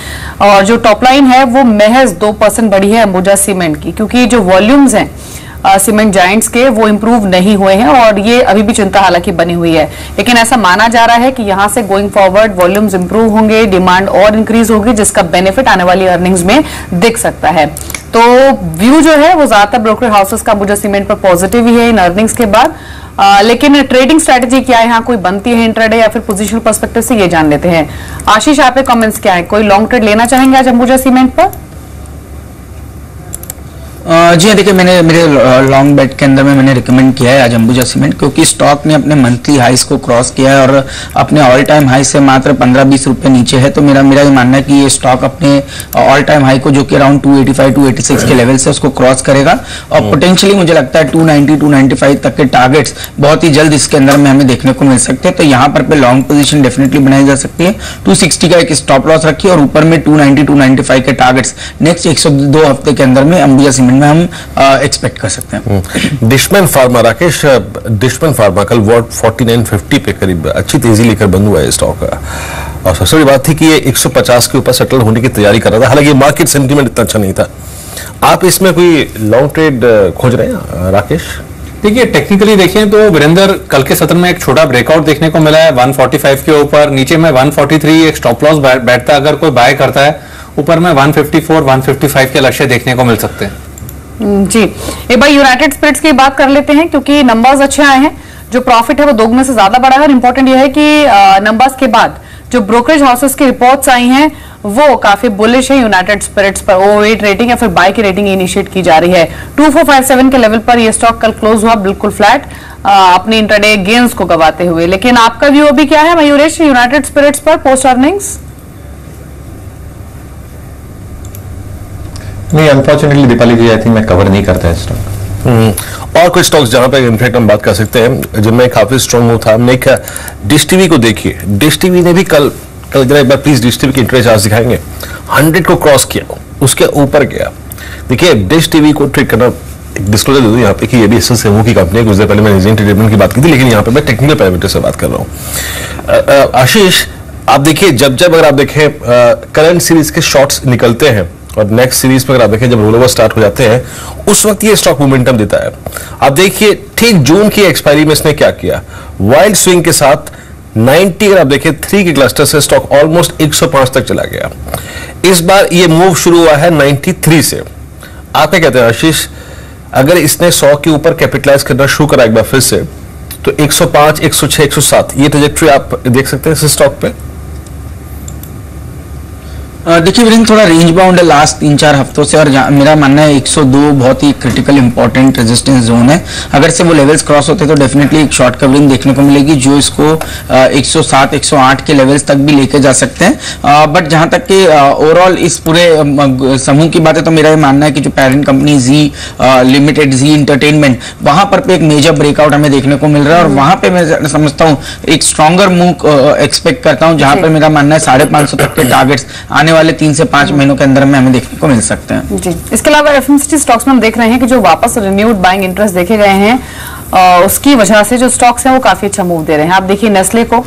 और जो टॉप लाइन है वो महज 2% बढ़ी है अंबुजा सीमेंट की, क्योंकि जो वॉल्यूम्स हैं सीमेंट जायंट्स के वो इंप्रूव नहीं हुए हैं और ये अभी भी चिंता हालांकि बनी हुई है। लेकिन ऐसा माना जा रहा है कि यहां से गोइंग फॉरवर्ड वॉल्यूम्स इंप्रूव होंगे, डिमांड और इंक्रीज होगी, जिसका बेनिफिट आने वाली अर्निंग्स में दिख सकता है। तो व्यू जो है वो ज्यादातर ब्रोकर हाउसेस का अंबुजा सीमेंट पर पॉजिटिव ही है इन अर्निंग्स के बाद। लेकिन ट्रेडिंग स्ट्रेटेजी क्या है, यहाँ कोई बनती है इंट्राडे या फिर पोजिशनल पर्सपेक्टिव से, ये जान लेते हैं। आशीष, आपके कमेंट्स क्या है? कोई लॉन्ग ट्रेड लेना चाहेंगे आज अंबुजा सीमेंट पर? जी हाँ, देखिए मेरे लॉन्ग बेट के अंदर में मैंने रिकमेंड किया है आज अंबुजा सीमेंट, क्योंकि स्टॉक ने अपने मंथली हाइस को क्रॉस किया है और अपने ऑल टाइम हाई से मात्र 15-20 रुपए नीचे है। तो मेरा ये मानना है कि ये स्टॉक अपने ऑल टाइम हाई को जो कि अराउंड 285-286 के लेवल से उसको क्रॉस करेगा और पोटेंशियली मुझे लगता है 290-295 तक के टारगेट्स बहुत ही जल्द इसके अंदर में हमें देखने को मिल सकते हैं। तो यहाँ पर लॉन्ग पोजिशन डेफिनेटली बनाई जा सकती है। 260 का एक स्टॉप लॉस रखिए और ऊपर में 290-295 के टारगेट्स नेक्स्ट 102 हफ्ते के अंदर में अंबुजा सीमेंट में हम एक्सपेक्ट कर सकते हैं। Dishman pharma, Rakesh, Dishman pharma कल 49.50 पे करीब अच्छी तेजी लेकर बंद हुआ है स्टॉक का और सबसे बड़ी बात थी कि ये 150 के ऊपर सेटल होने की तैयारी कर रहा था। हालांकि मार्केट सेंटीमेंट इतना अच्छा नहीं था। आप इसमें कोई लॉन्ग ट्रेड खोज रहे हैं राकेश? देखिए टेक्निकली देखें तो वीरेंद्र, कल के सत्र में एक छोटा ब्रेकआउट देखने को मिला है 145 के ऊपर, नीचे में 143 एक स्टॉप लॉस बैठता है। अगर कोई बाय करता है ऊपर में 154-155 के लक्ष्य देखने को मिल सकते हैं। जी, एक बार यूनाइटेड स्पिरिट्स की बात कर लेते हैं क्योंकि नंबर्स अच्छे आए हैं, जो प्रॉफिट है वो दोगुने से ज्यादा बढ़ा है और इंपॉर्टेंट ये है कि नंबर्स के बाद जो ब्रोकरेज हाउसेस की रिपोर्ट्स आई हैं वो काफी बुलिश है यूनाइटेड स्पिरिट्स पर। ओवर रेटिंग या फिर बाय की रेटिंग इनिशिएट की जा रही है। 2457 के लेवल पर ये स्टॉक कल क्लोज हुआ बिल्कुल फ्लैट अपने इंट्राडे गेन्स को गवाते हुए। लेकिन आपका व्यू अभी क्या है मयूरेश यूनाइटेड स्पिरिट्स पर पोस्ट अर्निंग्स? नहीं, unfortunately Deepali ji, I think मैं कवर नहीं करता है स्टॉक। और कुछ स्टॉक्स जहां पे इनफैक्ट हम बात कर सकते हैं जिनमें काफी स्ट्रॉन्ग मूव था। हमने एक डिश टीवी को देखिए, डिश टीवी ने भी कल जरा एक बार प्लीज डिश टीवी की इंट्रा चार्ज दिखाएंगे, 100 को क्रॉस किया, उसके ऊपर गया। देखिए डिश टीवी को ट्रेड करना, एक डिस्क्लोजर दे दूं यहाँ पे कि ये भी एसएस सेमो की कंपनी है। कुछ देर पहले मैंने एजेंट ट्रीटमेंट की बात की थी, लेकिन यहाँ पे मैं टेक्निकल पैरामीटर से बात कर रहा हूँ। आशीष, आप देखिए जब अगर आप देखें करंट सीरीज के शॉर्ट्स निकलते हैं और नेक्स्ट सीरीज में अगर आप देखें जब रोल ओवर स्टार्ट हो जाते हैं उस वक्त ये स्टॉक मोमेंटम देता है। आप देखिए ठीक जून की एक्सपायरी में इसने क्या किया, वाइल्ड स्विंग के साथ 90 अगर आप देखें 3 के क्लस्टर से स्टॉक ऑलमोस्ट 105 तक चला गया। इस बार ये मूव शुरू हुआ है 93 से। आप क्या कहते हैं आशीष, अगर इसने 100 के ऊपर कैपिटलाइज करना शुरू करा एक बार फिर से तो 105, 106, 107 ये ट्रैजेक्टरी आप देख सकते हैं इस स्टॉक पे? देखिए वीरेंद्र, थोड़ा रेंज बाउंड है लास्ट 3-4 हफ्तों से, और मेरा मानना है 102 बहुत ही क्रिटिकल इंपॉर्टेंट रेजिस्टेंस जोन है। अगर से वो लेवल्स क्रॉस होते तो डेफिनेटली एक शॉर्ट कवरिंग देखने को मिलेगी जो इसको 107, 108 के लेवल्स तक भी लेके जा सकते हैं। बट जहां तक कि ओवरऑल इस पूरे समूह की बात है तो मेरा ये मानना है कि जो पेरेंट कंपनी जी लिमिटेड, जी इंटरटेनमेंट, वहां पर पे एक मेजर ब्रेकआउट हमें देखने को मिल रहा है, और वहां पे मैं समझता हूँ एक स्ट्रॉन्गर मूव एक्सपेक्ट करता हूँ, जहां पर मेरा मानना है 550 तक के टारगेट्स आने वाले 3 से 5 महीनों के अंदर में हमें देखने को मिल सकते हैं। जी, इसके अलावा एफएमसीजी स्टॉक्स में हम देख रहे हैं कि जो वापस रिन्यूड बाइंग इंटरेस्ट देखे गए हैं, उसकी वजह से जो स्टॉक्स हैं वो काफी अच्छा मूव दे रहे हैं। आप देखिए नेस्ले को,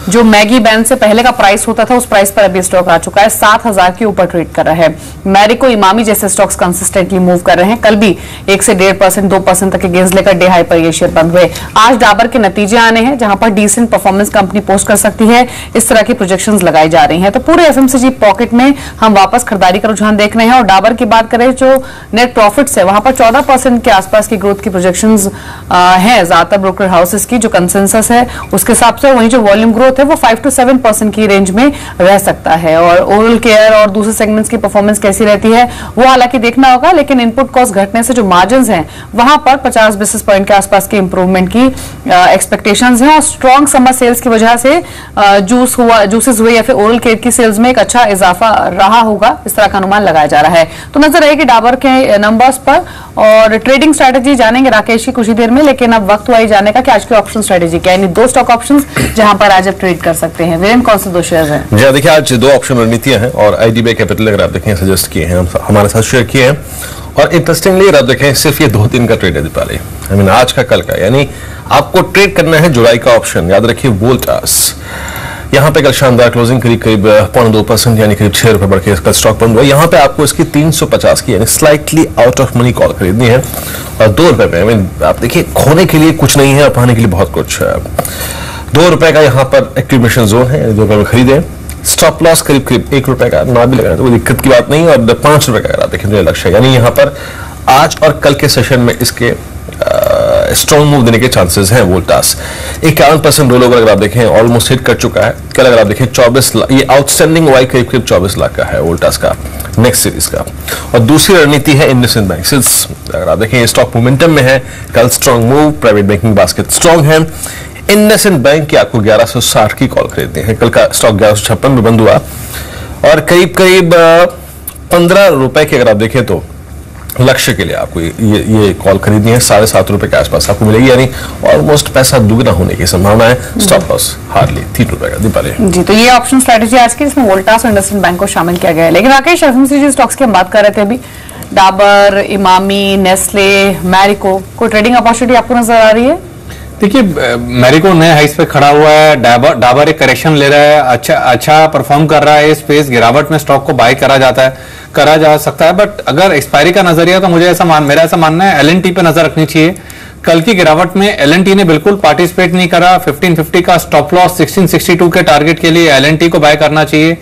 जो मैगी बैन से पहले का प्राइस होता था उस प्राइस पर अभी स्टॉक आ चुका है, 7000 के ऊपर ट्रेड कर रहा है। मैरिको, इमामी जैसे स्टॉक्स कंसिस्टेंटली मूव कर रहे हैं। कल भी 1 से 1.5%, 2% तक के गेंस लेकर डे हाई पर ये शेयर बंद हुए। आज डाबर के नतीजे आने हैं जहां पर डिसेंट परफॉर्मेंस कंपनी पोस्ट कर सकती है, इस तरह की प्रोजेक्शंस लगाई जा रही हैं। तो पूरे एफएमसीजी पॉकेट में हम वापस खरीदारी का रुझान देख रहे हैं। और डाबर की बात करें, जो नेट प्रॉफिट्स है वहां पर 14% के आसपास की ग्रोथ की प्रोजेक्शंस है ज्यादातर ब्रोकर हाउसेस की, जो कंसेंसस है उसके हिसाब से। वहीं जो वॉल्यूम ग्रोथ है वो 5 to 7% की रेंज में रह सकता है। और ओरल केयर और दूसरे सेगमेंट्स की परफॉर्मेंस कैसी रहती है वो हालांकि देखना होगा, लेकिन इनपुट कॉस्ट घटने से जो मार्जिन हैं वहां पर 50 बेसिस पॉइंट के आसपास की इंप्रूवमेंट की एक्सपेक्टेशंस हैं। और स्ट्रॉन्ग समर सेल्स की वजह से जूसेस हुए या फिर ओरल केयर की सेल्स में एक अच्छा इजाफा रहा होगा, इस तरह का अनुमान लगाया जा रहा है। तो नजर रहेगी डाबर के नंबर्स पर। और ट्रेडिंग स्ट्रैटेजी जानेंगे राकेश की कुछ ही देर में, लेकिन अब वक्त हुआ ही जाने का कि आज की ऑप्शन स्ट्रैटेजी क्या है। यानी 2 स्टॉक ऑप्शंस जहां पर आज आप ट्रेड कर सकते हैं। वीरेंद्र, कौन से 2 शेयर्स हैं? जी देखिए, आज 2 ऑप्शन रणनीतियां हैं और आईडीबीआई कैपिटल अगर आप देखें सजेस्ट किए हैं, हमारे साथ शेयर किए हैं। और इंटरेस्टिंगली अगर आप देखें सिर्फ ये 2-3 का ट्रेड है दीपाली, आई मीन आज का कल का, यानी आपको ट्रेड करना है जुलाई का ऑप्शन। याद रखिए वोल्टास, यहाँ पे कल शानदार क्लोजिंग करीब 0.2%, यानी करीब 6 रुपए बढ़ के इसका स्टॉक बंद हुआ। यहाँ पे आपको इसकी 350 की यानी slightly out of money call खरीदनी है और 2 रुपए में। आई मीन आप देखिए, खोने के लिए कुछ नहीं है और पाने के लिए बहुत कुछ है। 2 रुपए का यहाँ पर एक्टिवेशन जोन है, 2 रुपए में खरीदे। स्टॉप लॉस करीब 1 रुपए का ना भी लगाना तो कोई दिक्कत की बात नहीं। और 5 रुपए का अगर आप देखें तो लक्ष्य, यानी यहाँ पर आज और कल के सेशन में इसके स्ट्रॉन्ग मूव देने के चांसेस हैं। वोल्टास 51% रोल ओवर अगर आप देखें ऑलमोस्ट हिट कर चुका है। कल अगर आप देखें 24 लाख, ये आउटस्टैंडिंग वाई करीब 24 लाख का है वोल्टास का नेक्स्ट सीरीज का। और दूसरी रणनीति है इंडसइंड बैंक। सिंस अगर आप देखें स्टॉक मोमेंटम में है, कल strong move, private banking basket strong है। इंडसइंड बैंक की आपको 1160 की कॉल खरीदनी है। कल का स्टॉक 1156 में बंद हुआ और करीब 15 रुपए के अगर आप देखें तो लक्ष्य के लिए आपको ये कॉल खरीदनी है। 7.5 रुपए के आसपास आपको मिलेगी, यानी ऑलमोस्ट पैसा दुगना होने की संभावना है। स्टॉप लॉस हार्डली 3 रुपए का। दीपाली जी, तो ये ऑप्शन स्ट्रेटेजी आज की, इसमें वोल्टास और इंडसइंड बैंक को शामिल किया गया है। लेकिन राकेश, एफएमसीजी स्टॉक्स की हम बात कर रहे थे अभी, डाबर, इमामी, नेस्ले, मैरिको, कोई ट्रेडिंग अपॉर्चुनिटी आपको नजर आ रही है? देखिए, मैरिको नए हाइस पे खड़ा हुआ है। डाबर एक करेक्शन ले रहा है, अच्छा परफॉर्म कर रहा है। स्पेस गिरावट में स्टॉक को बाय करा जा सकता है। बट अगर एक्सपायरी का नजरिया तो मेरा ऐसा मानना है एलएनटी पे नजर रखनी चाहिए। कल की गिरावट में एलएनटी ने बिल्कुल पार्टिसिपेट नहीं करा। 1550 का स्टॉप लॉस, 1662 के टारगेट के लिए एलएनटी को बाय करना चाहिए।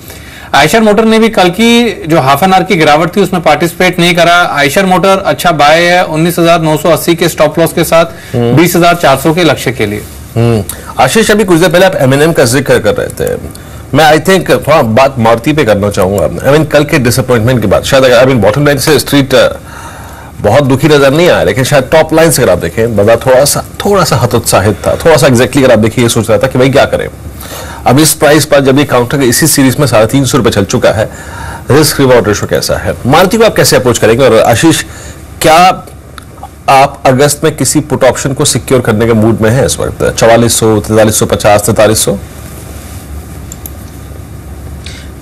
आयशर मोटर ने भी कल की जो हाफ एन आवर की गिरावट थी उसमें पार्टिसिपेट नहीं करा। आयशर मोटर अच्छा बाय है 19,980 के स्टॉप लॉस के साथ 20,400 के लक्ष्य के लिए। आशीष, अभी कुछ देर पहले आप एमएनएम का जिक्र कर रहे थे। मैं आई थिंक थोड़ा बात मारुति पे करना चाहूंगा। आई मीन कल के डिसअपॉइंटमेंट के बाद शायद, आई मीन बॉटम लाइन से स्ट्रीट बहुत दुखी नजर नहीं आया, लेकिन शायद टॉप लाइन से अगर आप देखें बाजार थोड़ा सा हतोत्साहित था। थोड़ा सा एग्जैक्टली अगर आप देखिए ये सोच रहा था कि भाई क्या करें। अब इस प्राइस पर जब ये काउंटर इसी सीरीज में 350 रुपए चल चुका है, रिस्क रिवॉर्ड रेशो कैसा है? मारुति को आप कैसे अप्रोच करेंगे? और आशीष, क्या आप अगस्त में किसी पुट ऑप्शन को सिक्योर करने के मूड में है इस वक्त? 4400, 4350, 4300?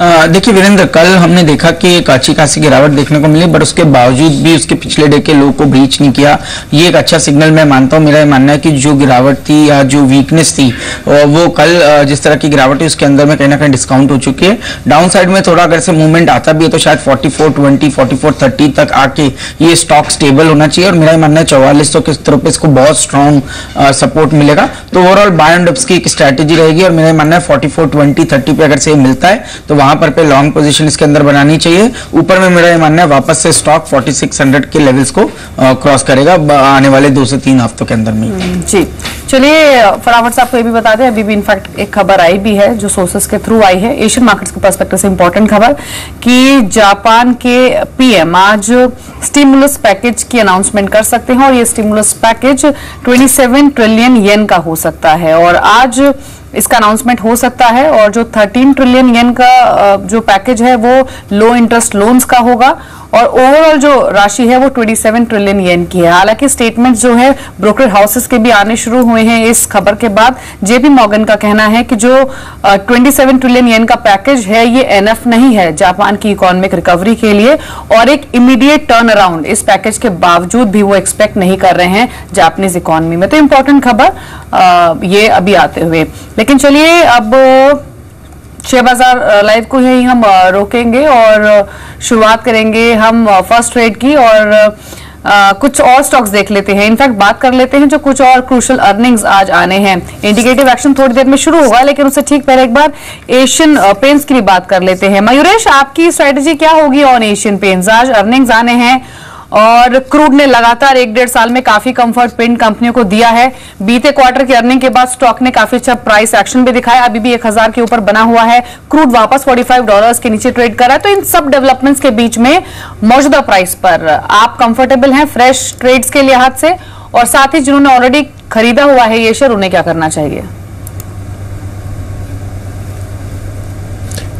देखिए वीरेंद्र, कल हमने देखा कि एक अच्छी खासी गिरावट देखने को मिली, बट उसके बावजूद भी उसके पिछले डे के लो को ब्रीच नहीं किया। ये एक अच्छा सिग्नल मैं मानता हूं। मेरा ये मानना है कि जो गिरावट थी या जो वीकनेस थी वो कल जिस तरह की गिरावट है उसके अंदर में कहीं ना कहीं डिस्काउंट हो चुकी है। डाउन साइड में थोड़ा अगर से मूवमेंट आता भी है तो शायद 4420, 4430 तक आके ये स्टॉक स्टेबल होना चाहिए। और मेरा मानना है 4400 के तरफ इसको बहुत स्ट्रॉन्ग सपोर्ट मिलेगा। तो ओवरऑल बाय एंड डिप्स की एक स्ट्रैटेजी रहेगी। और मेरा मानना है 4420, 30 पे अगर से मिलता है तो वहां पर पे लॉन्ग पोजीशन इसके अंदर बनानी चाहिए। ऊपर में मेरा ये मानना है वापस से स्टॉक 4600 के लेवल्स को क्रॉस करेगा आने वाले 2 से 3 हफ्तों के अंदर में। जी, चलिए फटाफट से आपको ये भी बता दें, अभी भी इनफैक्ट एक खबर आई भी है जो सोर्सेस के थ्रू आई है, एशियन मार्केट्स के पर्सपेक्टिव से इंपॉर्टेंट खबर कि जापान के पीएम आज स्टिमुलस पैकेज की अनाउंसमेंट कर सकते हैं और ये स्टिमुलस पैकेज 27 ट्रिलियन येन का हो सकता है और आज इसका अनाउंसमेंट हो सकता है। और जो 13 ट्रिलियन येन का जो पैकेज है वो लो इंटरेस्ट लोन्स का होगा और ओवरऑल जो राशि है वो 27 ट्रिलियन येन की है। हालांकि स्टेटमेंट जो है ब्रोकर हाउसेस के भी आने शुरू हुए हैं इस खबर के बाद। जेपी मॉर्गन का कहना है कि जो 27 ट्रिलियन येन का पैकेज है ये एनएफ नहीं है जापान की इकोनॉमिक रिकवरी के लिए और एक इमीडिएट टर्न अराउंड इस पैकेज के बावजूद भी वो एक्सपेक्ट नहीं कर रहे हैं जापानीज इकोनॉमी में। तो इंपॉर्टेंट खबर ये अभी आते हुए, लेकिन चलिए अब शेयर बाजार लाइव को यही हम रोकेंगे और शुरुआत करेंगे हम फर्स्ट ट्रेड की और कुछ और स्टॉक्स देख लेते हैं। इनफैक्ट बात कर लेते हैं जो कुछ और क्रूशियल अर्निंग्स आज आने हैं। इंडिकेटिव एक्शन थोड़ी देर में शुरू होगा, लेकिन उससे ठीक पहले एक बार एशियन पेंट्स की भी बात कर लेते हैं। मयूरेश, आपकी स्ट्रेटेजी क्या होगी ऑन एशियन पेंट्स? आज अर्निंग्स आने हैं और क्रूड ने लगातार 1-1.5 साल में काफी कंफर्ट पेंट कंपनियों को दिया है। बीते क्वार्टर की अर्निंग के बाद स्टॉक ने काफी अच्छा प्राइस एक्शन भी दिखाया, अभी भी 1000 के ऊपर बना हुआ है। क्रूड वापस $45 के नीचे ट्रेड कर रहा है। तो इन सब डेवलपमेंट्स के बीच में मौजूदा प्राइस पर आप कंफर्टेबल हैं फ्रेश ट्रेड्स के लिहाज से, और साथ ही जिन्होंने ऑलरेडी खरीदा हुआ है ये शेयर उन्हें क्या करना चाहिए?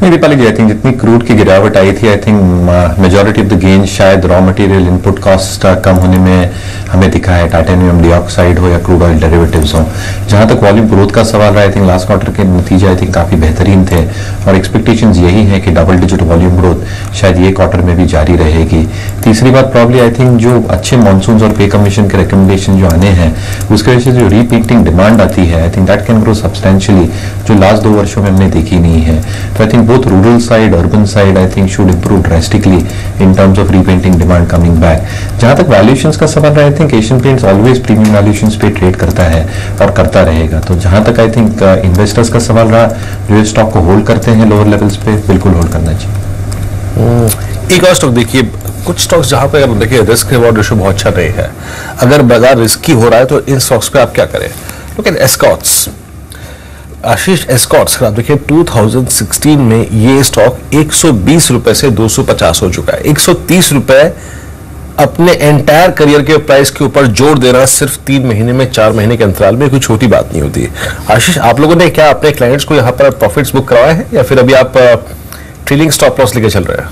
नहीं दीपाली जी, आई थिंक जितनी क्रूड की गिरावट आई थी, I think majority of the gain शायद रॉ मटेरियल इनपुट कॉस्ट कम होने में हमें दिखा है, टाइटेनियम डाइऑक्साइड हो या क्रूड ऑयल डेरिवेटिव्स हो। जहां तक वॉल्यूम ग्रोथ का सवाल रहा, आई थिंक लास्ट क्वार्टर के नतीजे आई थिंक काफी बेहतरीन थे और एक्सपेक्टेशंस यही है कि डबल डिजिट वॉल्यूम ग्रोथ शायद ये क्वार्टर में भी जारी रहेगी। तीसरी बात प्रॉब्ली आई थिंक जो अच्छे मानसून और पे कमीशन के रिकमेंडेशन जो आने हैं उसकी वजह से जो रीपेंटिंग डिमांड आती है, I think that can grow substantially, जो लास्ट 2 वर्षों में हमने देखी नहीं है। तो I think both rural side, urban side, I think should improve drastically in terms of repainting demand coming back. जहां तक valuations का सवाल है, I think Asian Paints always premium valuations पे trade करता है और करता रहेगा। तो जहां तक I think investors का सवाल रहा, जो स्टॉक को होल्ड करते हैं लोअर लेवल्स पे, बिल्कुल होल्ड करना चाहिए। एक और स्टॉक देखिए, कुछ स्टॉक्स जहां पे अगर देखिए रिस्क रिवॉर्ड रेशियो बहुत अच्छा नहीं है, अगर बाजार रिस्की हो रहा है तो इन स्टॉक्स पे आप क्या करें? Look at Escorts. Ashish, Escorts का देखिए 2016 में ये स्टॉक 120 रुपए से 250 हो चुका है। 130 रुपए अपने एंटायर करियर के प्राइस के ऊपर जोड़ देना सिर्फ 3 महीने में, 4 महीने के अंतराल में कोई छोटी बात नहीं होती। आशीष, आप लोगों ने क्या अपने क्लाइंट्स को यहाँ पर प्रॉफिट्स बुक करवाए हैं या फिर अभी आप ट्रेलिंग स्टॉप लॉस लेके चल रहे हैं?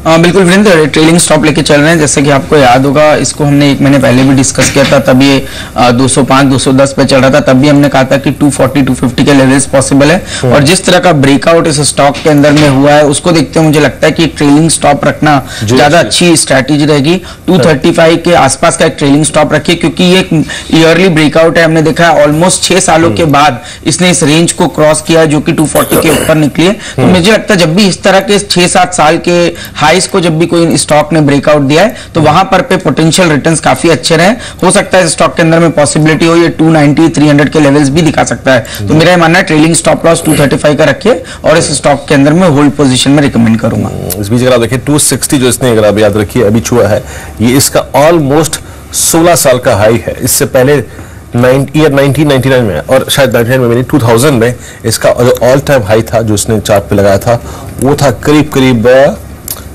बिल्कुल वीरेंद्र, ट्रेलिंग स्टॉप लेके चल रहे हैं। जैसे कि आपको याद होगा, इसको हमने 1 महीने पहले भी डिस्कस किया था, तब ये 205-210 पे चल रहा था। तब भी हमने कहा था कि 240-250 के लेवल्स पॉसिबल है और जिस तरह का ब्रेकआउट इस स्टॉक के अंदर में हुआ है उसको देखते हुए मुझे लगता है कि ट्रेलिंग स्टॉप रखना ज्यादा अच्छी स्ट्रैटेजी रहेगी। 235 के आसपास का एक ट्रेलिंग स्टॉप रखिए, क्योंकि ये एक ईयरली ब्रेकआउट है। हमने देखा है ऑलमोस्ट 6 सालों के बाद इसने इस रेंज को क्रॉस किया जो कि 240 के ऊपर निकली है। तो मुझे लगता है जब भी इस तरह के 6-7 साल के हाईस को जब भी कोई स्टॉक ने ब्रेकआउट दिया है तो वहां पर पे पोटेंशियल रिटर्न्स काफी अच्छे रहे। हो सकता है इस स्टॉक के अंदर में पॉसिबिलिटी हो ये 290-300 के लेवल्स भी दिखा सकता है। तो मेरा मानना है ट्रेलिंग स्टॉप लॉस 235 का रखिए और इस स्टॉक के अंदर में होल्ड पोजीशन में रिकमेंड करूंगा। इस बीच अगर आप देखिए 260 जो इसने, अगर आप याद रखिए, अभी छुआ है, ये इसका ऑलमोस्ट 16 साल का हाई है। इससे पहले ईयर 1999 में और शायद 99 में 2000 में इसका ऑल टाइम हाई था जो इसने चार्ट पे लगाया था, वो था करीब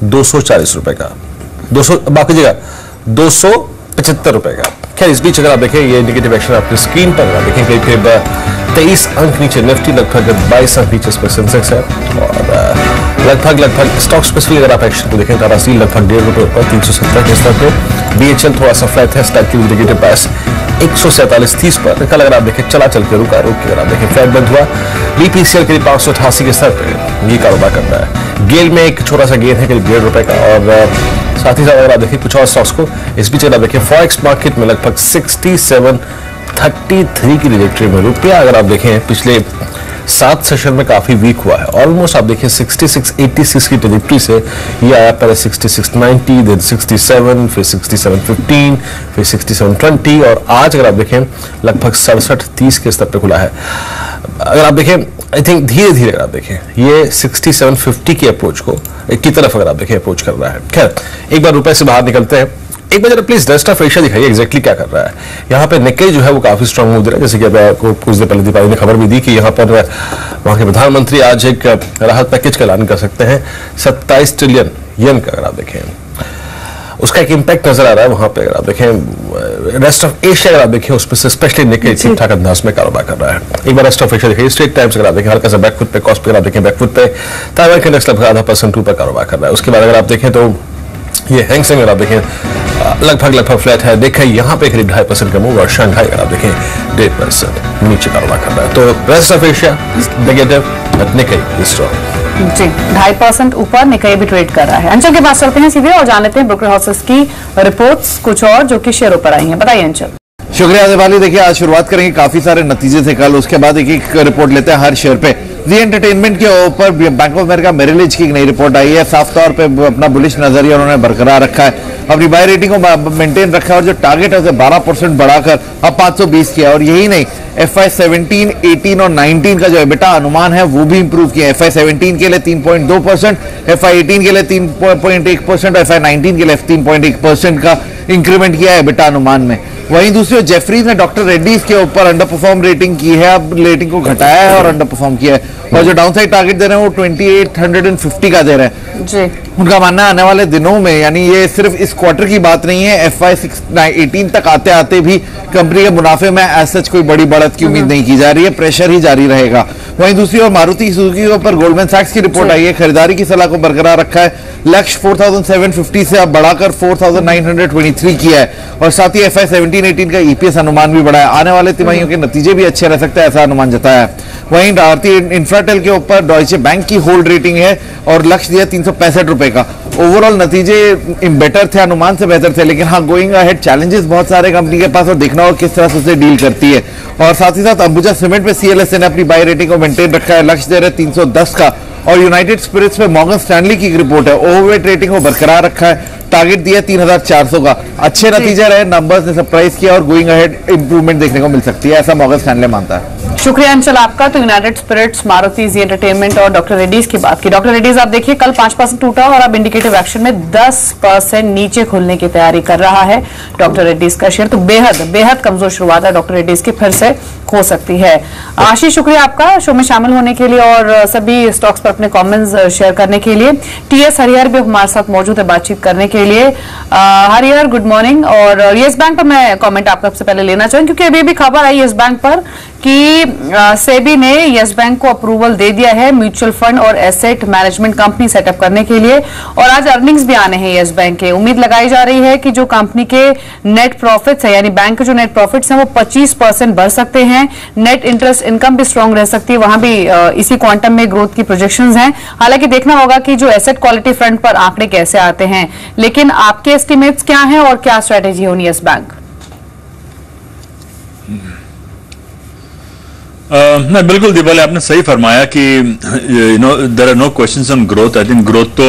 240 रुपए का, 200 बाकी जगह 275 रुपए का। खैर, इस बीच अगर आप देखें ये इंडिकेटिव एक्शन आपकी स्क्रीन पर अगर देखें करीब 23 अंक नीचे निफ्टी, लगभग 22 अंक नीचे इस पर सेंसेक्स है और लगभग स्टॉक स्पेसिफिक अगर आप एक्शन को देखें, टाटा स्टील लगभग ₹1.5 ऊपर 317 के स्तर पे, बीएचएल थोड़ा सा फ्लैट है, स्लाइटली इंडिकेटिव प्राइस 147.30 पर। कल अगर आप देखें चल के रुक के अगर आप देखें फ्लैट बंद हुआ। बीपीसीएल करीब 588 के स्तर पे ये कारोबार करता है। गेल में एक छोटा सा गेन है करीब ₹1.5 का और साथ ही साथ अगर आप देखें कुछ और स्टॉक्स को, इस बीच अगर आप देखें फॉरेक्स मार्केट में लगभग 67.33 की ट्रैजेक्टरी में रुपया अगर आप देखें पिछले 7 सेशन में काफी वीक हुआ है। ऑलमोस्ट आप देखें 66.86 की ट्रैजेक्टरी से ये आया, पहले 66.90, देन 67, फिर 67.15, फिर 67.20 और आज अगर आप देखें लगभग 67.30 के स्तर पे खुला है। अगर आप देखें आई थिंक धीरे धीरे अगर आप देखें ये 67.50 की अप्रोच को की तरफ अगर आप देखें अप्रोच कर रहा है। खैर, एक बार रुपए से बाहर निकलते हैं, एक बार प्लीज रेस्ट ऑफ एशिया दिखाइए एग्जैक्टली क्या कर रहा है। यहाँ पे निक्केई जो है वो काफी स्ट्रांग मूव दे रहा है, जैसे कि आपको कुछ देर पहले दीपावली ने खबर भी दी कि यहाँ पर वहां के प्रधानमंत्री आज एक राहत पैकेज का ऐलान कर सकते हैं 27 ट्रिलियन येन का। अगर आप देखें उसका एक इंपैक्ट नजर आ रहा है वहां पे। अगर आप देखें रेस्ट ऑफ एशिया, अगर आप देखें उसमें से स्पेशली निक्केई ठीक ठाक अंदाज में कारोबार कर रहा है। एक बार रेस्ट ऑफ एशिया देखिए, स्ट्रेट टाइम्स अगर आप देखें हल्का सा बैकफुट पे, कॉस्ट पे अगर आप देखें बैकफुट पे, ताइवान के इंडेक्स लगभग 0.5% ऊपर कारोबार कर रहा है। उसके बाद अगर आप देखें तो ये हैंगसेंग अगर आप देखें लगभग फ्लैट है। देखें यहाँ पे करीब 2.5% का मूव, और शंघाई अगर आप देखें 1.5% नीचे कारोबार कर रहा है। तो rest of Asia negative, but Nikkei is strong जी, 2.5% ऊपर निक्केई भी ट्रेड कर रहा है। अंचल के पास चलते हैं सीधे और जान लेते हैं ब्रोकर हाउसेस की रिपोर्ट्स कुछ और जो कि शेयरों पर आई हैं। बताइए अंचल। शुक्रिया दिवाली। देखिए आज शुरुआत करेंगे, काफी सारे नतीजे थे कल, उसके बाद एक रिपोर्ट लेते हैं हर शेयर पे। जी एंटरटेनमेंट के ऊपर Bank of America Merrill Lynch की एक नई रिपोर्ट आई है। साफ तौर पे अपना बुलिश नजरिया उन्होंने बरकरार रखा है, अपनी बाय रेटिंग को मेंटेन रखा है और जो टारगेट है उसे 12% बढ़ाकर अब 520 किया। और यही नहीं, FY 17, 18 और 19 का जो एबिटा अनुमान है वो भी इंप्रूव किया है। FY 17 के लिए 3.2%, FY 18 के लिए 3.1% और FY 19 के लिए 3.1% का इंक्रीमेंट किया है एबिटा अनुमान में। वहीं दूसरी ओर जेफरीज ने डॉक्टर रेड्डीज के ऊपर अंडर परफॉर्म रेटिंग की है, अब रेटिंग को घटाया है और अंडर परफॉर्म किया है। और जो डाउनसाइड टारगेट दे रहे हैं वो 2850 का दे रहे हैं जी। उनका मानना है आने वाले दिनों में, यानी ये सिर्फ इस क्वार्टर की बात नहीं है, FY 18 तक आते आते भी कंपनी के मुनाफे में एज सच कोई बड़ी बढ़त की उम्मीद नहीं की जा रही है, प्रेशर ही जारी रहेगा। वहीं दूसरी ओर मारुति सुजुकी के ऊपर गोल्डमैन सैक्स की रिपोर्ट आई है, खरीदारी की सलाह को बरकरार रखा है, लक्ष्य 4750 से अब बढ़ाकर 4923 किया है और साथ ही FY 17-18 का EPS अनुमान भी बढ़ाया। आने वाले तिमाहियों के नतीजे भी अच्छे रह सकते हैं, ऐसा अनुमान जताया है। वहीं भारतीय इंफ्राटेल के ऊपर डॉयचे बैंक की होल्ड रेटिंग है और लक्ष्य दिया 365 रुपए का। ओवरऑल नतीजे बेटर थे, अनुमान से बेहतर थे, लेकिन हाँ गोइंग अहेड चैलेंजेस बहुत सारे कंपनी के पास और देखना होगा किस तरह से उसे डील करती है। और साथ ही साथ अंबुजा सीमेंट पे CLSA ने अपनी बाय रेटिंग को मेंटेन रखा है, लक्ष्य दे रहे 310 का। और यूनाइटेड स्पिरिट्स पे मॉर्गन स्टैनली की एक रिपोर्ट है, ओवरवेट रेटिंग को बरकरार रखा है, टारगेट दिया 3400 का। अच्छे नतीजे रहे, नंबर्स ने सरप्राइज किया और गोइंग अहेड इंप्रूवमेंट देखने को मिल सकती है, ऐसा मॉर्गन स्टैनली मानता है। शुक्रिया अंचल आपका। तो यूनाइटेड स्पिरिट्स, मारुति, जी एंटरटेनमेंट और डॉक्टर रेड्डीज की बात की। डॉक्टर रेड्डीज आप देखिए कल 5% टूटा और अब इंडिकेटिव एक्शन में 10% नीचे खुलने की तैयारी कर रहा है डॉक्टर रेड्डीज का शेयर। तो बेहद कमजोर शुरुआत है डॉक्टर रेड्डीज की, फिर से हो सकती है। आशीष शुक्रिया आपका शो में शामिल होने के लिए और सभी स्टॉक्स पर अपने कमेंट्स शेयर करने के लिए। TS हरिहर भी हमारे साथ मौजूद है बातचीत करने के लिए। Harihar good morning. और येस बैंक पर मैं कमेंट आपका सबसे पहले लेना चाहूंगी क्योंकि अभी खबर आई येस बैंक पर कि सेबी ने येस बैंक को अप्रूवल दे दिया है म्यूचुअल फंड और एसेट मैनेजमेंट कंपनी सेटअप करने के लिए। और आज अर्निंग्स भी आने हैं येस बैंक के। उम्मीद लगाई जा रही है कि जो कंपनी के नेट प्रॉफिट्स है, यानी बैंक के जो नेट प्रॉफिट्स हैं वो 25% बढ़ सकते हैं। नेट इंटरेस्ट इनकम भी स्ट्रांग रह सकती है, वहां भी इसी क्वांटम में ग्रोथ की प्रोजेक्शंस हैं। हालांकि देखना होगा कि जो एसेट क्वालिटी फ्रंट पर आंकड़े कैसे आते हैं। लेकिन आपके एस्टिमेट्स क्या हैं और क्या स्ट्रेटेजी होनी है येस बैंक? नहीं बिल्कुल दीपाली आपने सही फरमाया कि there are no questions on growth. I think growth तो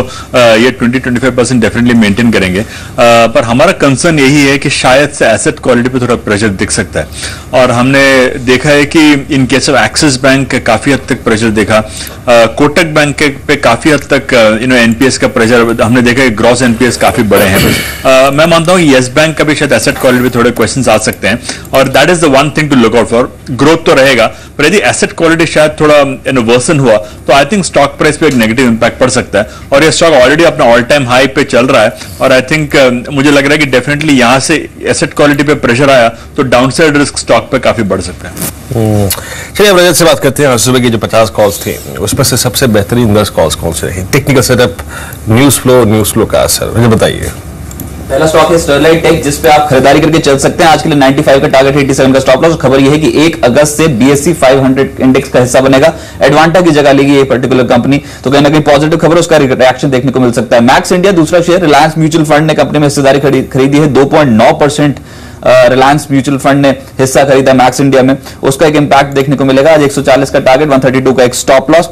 ये 20-25% डेफिनेटली मेंटेन करेंगे, पर हमारा कंसर्न यही है कि शायद से एसेट क्वालिटी पे थोड़ा प्रेशर दिख सकता है। और हमने देखा है कि in case of axis bank काफी हद तक प्रेशर देखा, कोटक बैंक पे काफी हद तक NPS का प्रेशर हमने देखा है, ग्रॉस NPS काफी बड़े हैं। मैं मानता हूँ येस बैंक का भी शायद एसेट क्वालिटी पे थोड़े क्वेश्चन आ सकते हैं और that is the one thing to look out for. Growth तो रहेगा पर यदि एसेट क्वालिटी शायद थोड़ा वर्सन हुआ तो आई थिंक स्टॉक प्राइस पे एक नेगेटिव इंपैक्ट पड़ सकता है। और ये स्टॉक ऑलरेडी अपना ऑल टाइम हाई पे चल रहा है और आई थिंक मुझे लग रहा है कि डेफिनेटली यहां से एसेट क्वालिटी पे प्रेशर आया तो डाउनसाइड रिस्क स्टॉक पे काफी बढ़ सकता है। चलिए अब रजत से बात करते हैं। आज सुबह की जो 50 कॉल्स थी उसमें से सबसे बेहतरीन 10 कॉल्स कौन से रही? टेक्निकल सेटअप, न्यूज फ्लो का असर, मुझे बताइए। पहला स्टॉक है स्टरलाइट टेक, जिस पे आप खरीदारी करके चल सकते हैं। आज के लिए 95 का टारगेट, 87 का स्टॉप लॉस। खबर यह है कि 1 अगस्त से BSE 500 इंडेक्स का हिस्सा बनेगा। एडवांटा की जगह लेगी ये पर्टिकुलर कंपनी, तो कहीं ना कहीं पॉजिटिव खबर, उसका रिएक्शन देखने को मिल सकता है। मैक्स इंडिया दूसरा शेयर, रिलायंस म्यूचुअल फंड ने कंपनी में हिस्सेदारी खरीदी है। 2.9% रिलायंस म्यूचुअल फंड ने हिस्सा खरीदा मैक्स इंडिया में, उसका एक इंपैक्ट देखने को मिलेगा। आज 140 का टारगेट, 132 का एक स्टॉप लॉस।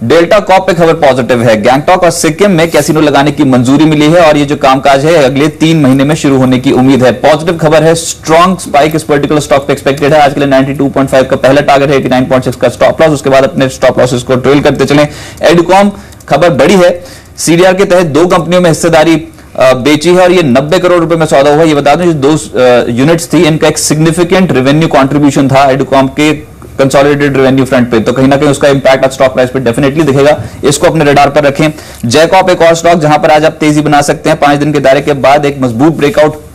डेल्टा कॉप पे खबर पॉजिटिव है। गैंगटॉक और सिक्किम में कैसीनो लगाने की मंजूरी मिली है और ये जो कामकाज है अगले 3 महीने में शुरू होने की उम्मीद है। पॉजिटिव खबर है, स्ट्रॉन्ग स्पाइक इस पर्टिकुलर स्टॉक पे एक्सपेक्टेड है। आज के लिए 92.5 का पहला टारगेट है, 89.6 का स्टॉप लॉस। उसके बाद अपने स्टॉप लॉसेस को ट्रेल करते चलें। एडुकॉम खबर बड़ी है, CDR के तहत 2 कंपनियों में हिस्सेदारी बेची है और ये 90 करोड़ रुपए में सौदा हुआ। ये बता दूं, जो 2 यूनिट्स थी इनका एक सिग्निफिकेंट रेवेन्यू कंट्रीब्यूशन था एडुकॉम के कंसोलिडेटेड रेवेन्यू फ्रंट पे, तो कहीं ना कहीं उसका इंपैक्ट आज स्टॉक प्राइस पे डेफिनेटली दिखेगा। इसको अपने रडार पर रखें। जैकॉप एक और स्टॉक जहां पर आज आप तेजी बना सकते हैं। 5 दिन के दायरे के बाद एक मजबूत ब्रेकआउट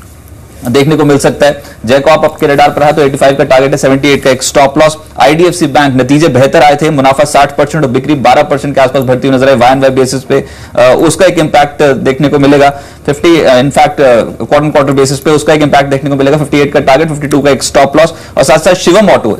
देखने को मिल सकता है। जैकॉप आपके रडार पर है तो 85 का टारगेट है, 78 का एक स्टॉप लॉस। आईडीएफसी बैंक नतीजे बेहतर आए थे, मुनाफा 60% और बिक्री 12% के आसपास बढ़ती हुई नजर आई वाई बेसिस पे, उसका एक इंपैक्ट देखने को मिलेगा। 50 इनफैक्ट क्वार्टर क्वार्टर बेसिस पे उसका एक इंपैक्ट देखने को मिलेगा। 58 का टारगेट, 52 का एक स्टॉप लॉस। और साथ साथ शिवम ऑटो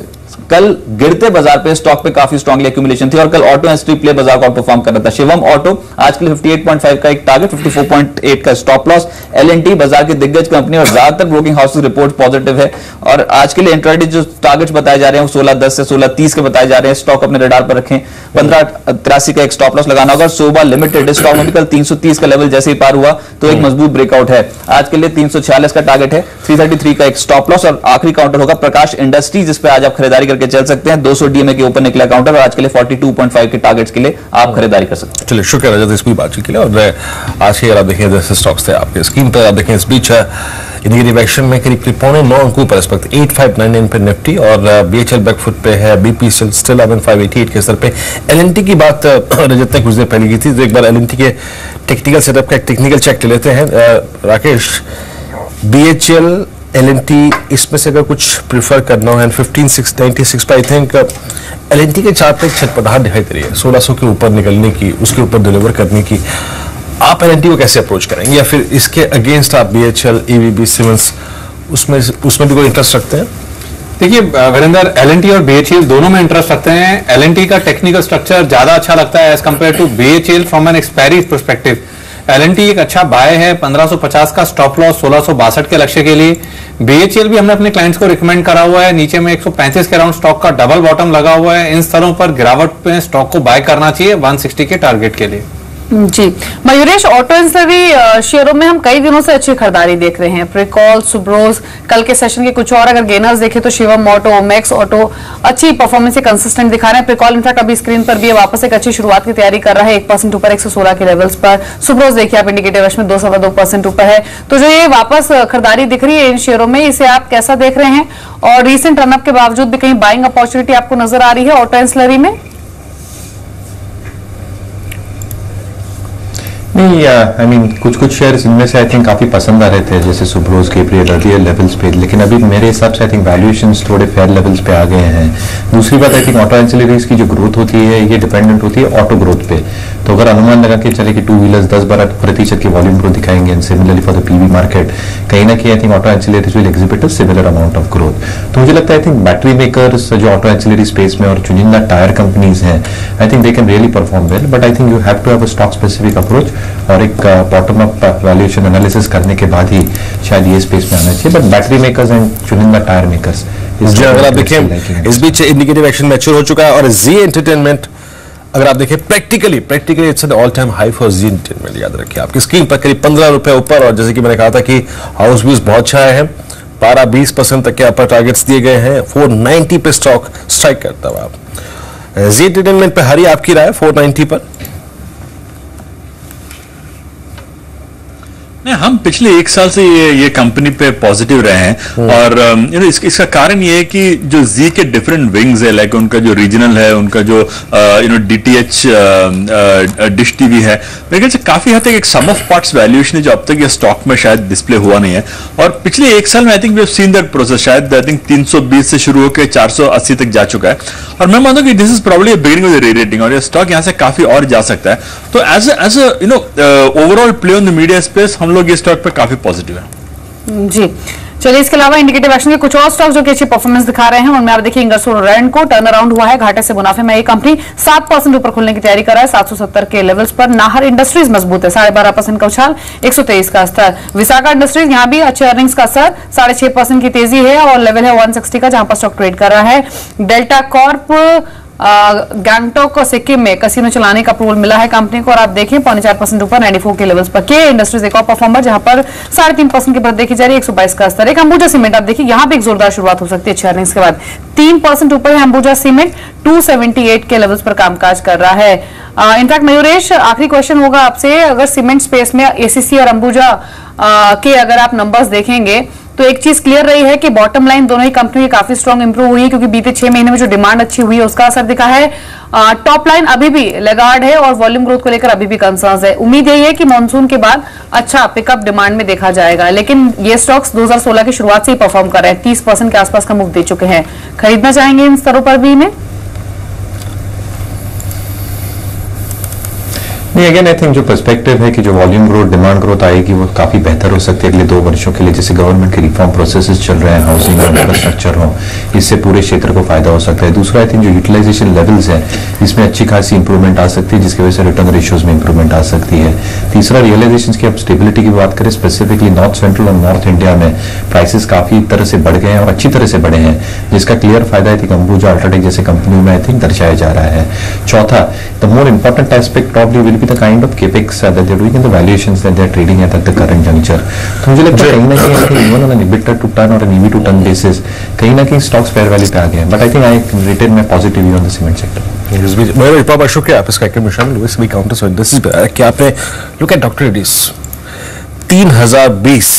कल गिरते बाजार पे स्टॉक पे काफी स्ट्रांगली एक्यूमुलेशन थी और कल ऑटो एंड स्ट्रीट प्ले बाजार को परफॉर्म कर रहा था। शिवम ऑटो आज के लिए 58.5 का एक टारगेट, 54.8 का स्टॉप लॉस। एलएनटी बाजार की दिग्गज कंपनी और ज्यादातर ब्रोकिंग हाउसेस रिपोर्ट पॉजिटिव है और आज के लिए इंट्राडे जो टारगेट्स बताए जा रहे हैं 16.10 से 16.30 के बताए जा रहे हैं। स्टॉक अपने रडार पर रखें। 15.83 का एक स्टॉप लॉस लगाना होगा। सोबा लिमिटेड स्टॉक में कल 330 का लेवल जैसे ही पार हुआ तो एक मजबूत ब्रेकआउट है। आज के लिए 346 का टारगेट है, 333 का एक स्टॉप लॉस और आखिरी काउंटर होगा प्रकाश इंडस्ट्रीज, जिस पे आज आप खरीदारी करके चल सकते हैं। 200 डीएमए के ऊपर निकला काउंटर और आज के लिए 42.5 के टारगेट्स के लिए आप खरीदारी कर सकते हैं। चलिए, शुक्रिया रजत इसकी बातचीत के लिए। और आज के अगर आप देखें जैसे स्टॉक्स थे आपके स्क्रीन पर, आप देखें इस बीच इंडिकेटिव एक्शन में करीब 9 अंकों पर इस वक्त 8599 पे निफ्टी और बीएचएल बैकफुट पे है। बीपी स्टिल 588 के स्तर पे। एलएनटी की बात रजत ने कुछ देर पहले की थी, तो एक बार एलएनटी के टेक्निकल सेटअप का एक टेक्निकल चेक ले लेते हैं। राकेश, बीएचएल एलएनटी इसमें से अगर कुछ प्रिफर करना हो, 15,696 पर आई थिंक एलएनटी के चार्ट पे एक छटपटाहट दिखाई दे रही है 1600 के ऊपर निकलने की, उसके ऊपर डिलीवर करने की। आप एलएनटी को कैसे अप्रोच करेंगे या फिर इसके अगेंस्ट आप बीएचएल, ईवीबी, सिमेंस उसमें भी कोई इंटरेस्ट रखते हैं? देखिए वीरेंद्र, एलएनटी और बीएचएल दोनों में इंटरेस्ट रखते हैं। एलएनटी का टेक्निकल स्ट्रक्चर ज्यादा अच्छा लगता है as compare to BHEL from an expiry perspective. L and T एक अच्छा बाय है, 1550 का स्टॉप लॉस, 1662 के लक्ष्य के लिए। बीएचएल भी हमने अपने क्लाइंट्स को रिकमेंड करा हुआ है, नीचे में 135 के अराउंड स्टॉक का डबल बॉटम लगा हुआ है। इन स्तरों पर गिरावट में स्टॉक को बाय करना चाहिए 160 के टारगेट के लिए। जी मयूरेश, ऑटो एंसिलरी शेयरों में हम कई दिनों से अच्छी खरीदारी देख रहे हैं। प्रिकॉल, सुब्रोज, कल के सेशन के कुछ और अगर गेनर्स देखें तो शिवम ऑटो, ओमेक्स ऑटो अच्छी परफॉर्मेंस कंसिस्टेंट दिखा रहे हैं। प्रिकॉल इनफैक्ट अभी स्क्रीन पर भी वापस एक अच्छी शुरुआत की तैयारी कर रहा है, 1% ऊपर 116 के लेवल्स पर। सुब्रोज देखिए आप इंडिकेटर में 2.2% ऊपर है। तो जो ये वापस खरीदारी दिख रही है इन शेयरों में, इसे आप कैसा देख रहे हैं और रिसेंट रनअप के बावजूद भी कहीं बाइंग अपॉर्चुनिटी आपको नजर आ रही है ऑटो एंसिलरी में? नहीं, आई मीन कुछ शेयर्स इनमें से आई थिंक काफी पसंद आ रहे थे, जैसे सुब्रोज के अर्लियर लेवल्स पे, लेकिन अभी मेरे हिसाब से आई थिंक वैल्यूएशंस थोड़े फेयर लेवल्स पे आ गए हैं। दूसरी बात आई थिंक ऑटो एंसिलरीज की जो ग्रोथ होती है ये डिपेंडेंट होती है ऑटो ग्रोथ पे। तो अगर अनुमान लगा के चले कि 2 व्हीलर्स 10-12% की वॉल्यूम ग्रोथ दिखाएंगे and similarly for the PV market, कहीं ना कहीं I think auto ancillaries will exhibit a similar amount of growth. तो मुझे लगता है आई थिंक बैटरी मेकर्स जो ऑटो एंसिलरी स्पेस में और चुनिंदा टायर कंपनीज हैं, I think they can really perform well, but I think you have to have a stock specific approach और एक बॉटम अप वैल्यूएशन एनालिसिस करने के बाद ही शायद ये स्पेस में आना चाहिए। बट बैटरी मेकर्स एंड चुनिंदा टायर मेकर्स, अगर आप देखें इस बीच इंडिकेटिव एक्शन मैच्योर हो चुका है और जी एंटरटेनमेंट अगर आप देखें practically it's an all time high for Zee Entertainment. याद रखिए आपकी स्क्रीन पर करीब 15 रुपए ऊपर, और जैसे कि मैंने कहा था कि हाउस व्यूज बहुत अच्छा है, 12-20% तक के अपर टारगेट्स दिए गए हैं। 490 पे स्टॉक स्ट्राइक करता हुआ आप जी एंटरटेनमेंट पे हरी आपकी राय 490 पर? नहीं, हम पिछले 1 साल से ये कंपनी पे पॉजिटिव रहे हैं और इसका कारण ये है कि जो जी के डिफरेंट विंग्स है, लाइक उनका जो रीजनल है, उनका जो डीटीएच डिश टीवी है, मेरे ख्याल से काफी हद तक एक सम ऑफ पार्ट्स वैल्यूएशन है जो अब तक ये स्टॉक में शायद डिस्प्ले हुआ नहीं है। और पिछले 1 साल में I think we have seen that process, शायद आई थिंक 320 से शुरू होकर 480 तक जा चुका है और मैं मानता हूं कि this is probably beginning of the re-rating और ये स्टॉक यहां से काफी और जा सकता है। तो as overall play on the media space हम लोग ये स्टॉक पे काफी पॉजिटिव है। जी चलिए, इसके अलावा इंडिकेटिव एक्शन के कुछ और स्टॉक जो कि अच्छी परफॉर्मेंस दिखा रहे हैं उनमें आप देखिए इंगरसोल रैंड को टर्न अराउंड हुआ है, घाटे से मुनाफे में ये कंपनी 7% ऊपर खुलने की तैयारी कर रहा है 770 के लेवल्स पर। नाहर इंडस्ट्रीज मजबूत है, 12.5% का उछाल, 123 का स्तर। विशाखा इंडस्ट्रीज यहां भी अच्छे अर्निंग्स का स्तर, 6.5% की तेजी है और लेवल है 160 का जहां पर स्टॉक ट्रेड कर रहा है। डेल्टा कॉर्प गैंगटॉक और सिक्किम में कसिनो चलाने का अप्रूवल मिला है कंपनी को, और आप देखें 0.4% ऊपर 94 के लेवल्स पर। के इंडस्ट्रीज एक और परफॉर्मर जहां पर 3.5% की बढ़त देखी जा रही है, 122 का स्तर है। अंबुजा सीमेंट आप देखिए यहां पे एक जोरदार शुरुआत हो सकती है अच्छे अर्निंग्स के बाद। 3% ऊपर है अंबुजा सीमेंट, 278 के लेवल्स पर कामकाज कर रहा है। इनफैक्ट मयूरेश, आखिरी क्वेश्चन होगा आपसे, अगर सीमेंट स्पेस में एसीसी और अंबुजा के अगर आप नंबर्स देखेंगे तो एक चीज क्लियर रही है कि बॉटम लाइन दोनों ही कंपनी काफी स्ट्रांग इंप्रूव हुई है, क्योंकि बीते 6 महीने में जो डिमांड अच्छी हुई है उसका असर दिखा है। टॉप लाइन अभी भी लेगार्ड है और वॉल्यूम ग्रोथ को लेकर अभी भी कंसर्न्स है। उम्मीद यही है कि मॉनसून के बाद अच्छा पिकअप डिमांड में देखा जाएगा, लेकिन ये स्टॉक्स 2016 की शुरुआत से ही परफॉर्म कर रहे हैं, 30% के आसपास का मूव दे चुके हैं। खरीदना चाहेंगे इन स्तरों पर भी इन्हें? नहीं, अगेन आई थिंक जो पर्सपेक्टिव है कि जो वॉल्यूम ग्रोथ डिमांड ग्रोथ आएगी वो काफी बेहतर हो सकती है अगले 2 वर्षों के लिए, जैसे गवर्नमेंट के रिफॉर्म प्रोसेसेस चल रहे हैं, हाउसिंग और इंफ्रास्ट्रक्चर हो, इससे पूरे क्षेत्र को फायदा हो सकता है। दूसरा आई थिंक जो यूटिलाइजेशन लेवल्स है इसमें अच्छी खासी इंप्रूवमेंट आ सकती है, जिसकी वजह से रिटर्न रेशियोज में इंप्रूवमेंट आ सकती है। तीसरा रियलाइजेशन की अब स्टेबिलिटी की बात करें, स्पेसिफिकली नॉर्थ सेंट्रल और नॉर्थ इंडिया में प्राइसेस काफी तरह से बढ़ गए हैं और अच्छी तरह से बढ़े हैं, जिसका क्लियर फायदा आई थिंक अंबुजा अल्ट्राटेक जैसे कंपनियों में आई थिंक दर्शाया जा रहा है। चौथा, the more important aspect probably will be the kind of capex that they're doing and the valuations that they're trading at the current juncture. तो मुझे लगता है कहीं ना कहीं even on an EBITDA to ton or an EV to ton basis कहीं ना कहीं स्टॉक्स फेयर वैल्यू पे आ गए हैं, but I think I retain my positive view on the cement sector. मेरा बहुत शुक्रिया आप इस कार्यक्रम में शामिल हुए सभी काउंटर्स और इंडस्ट्रीज पे। क्या आपने लुक एट डॉक्टर रेड्डीज 3020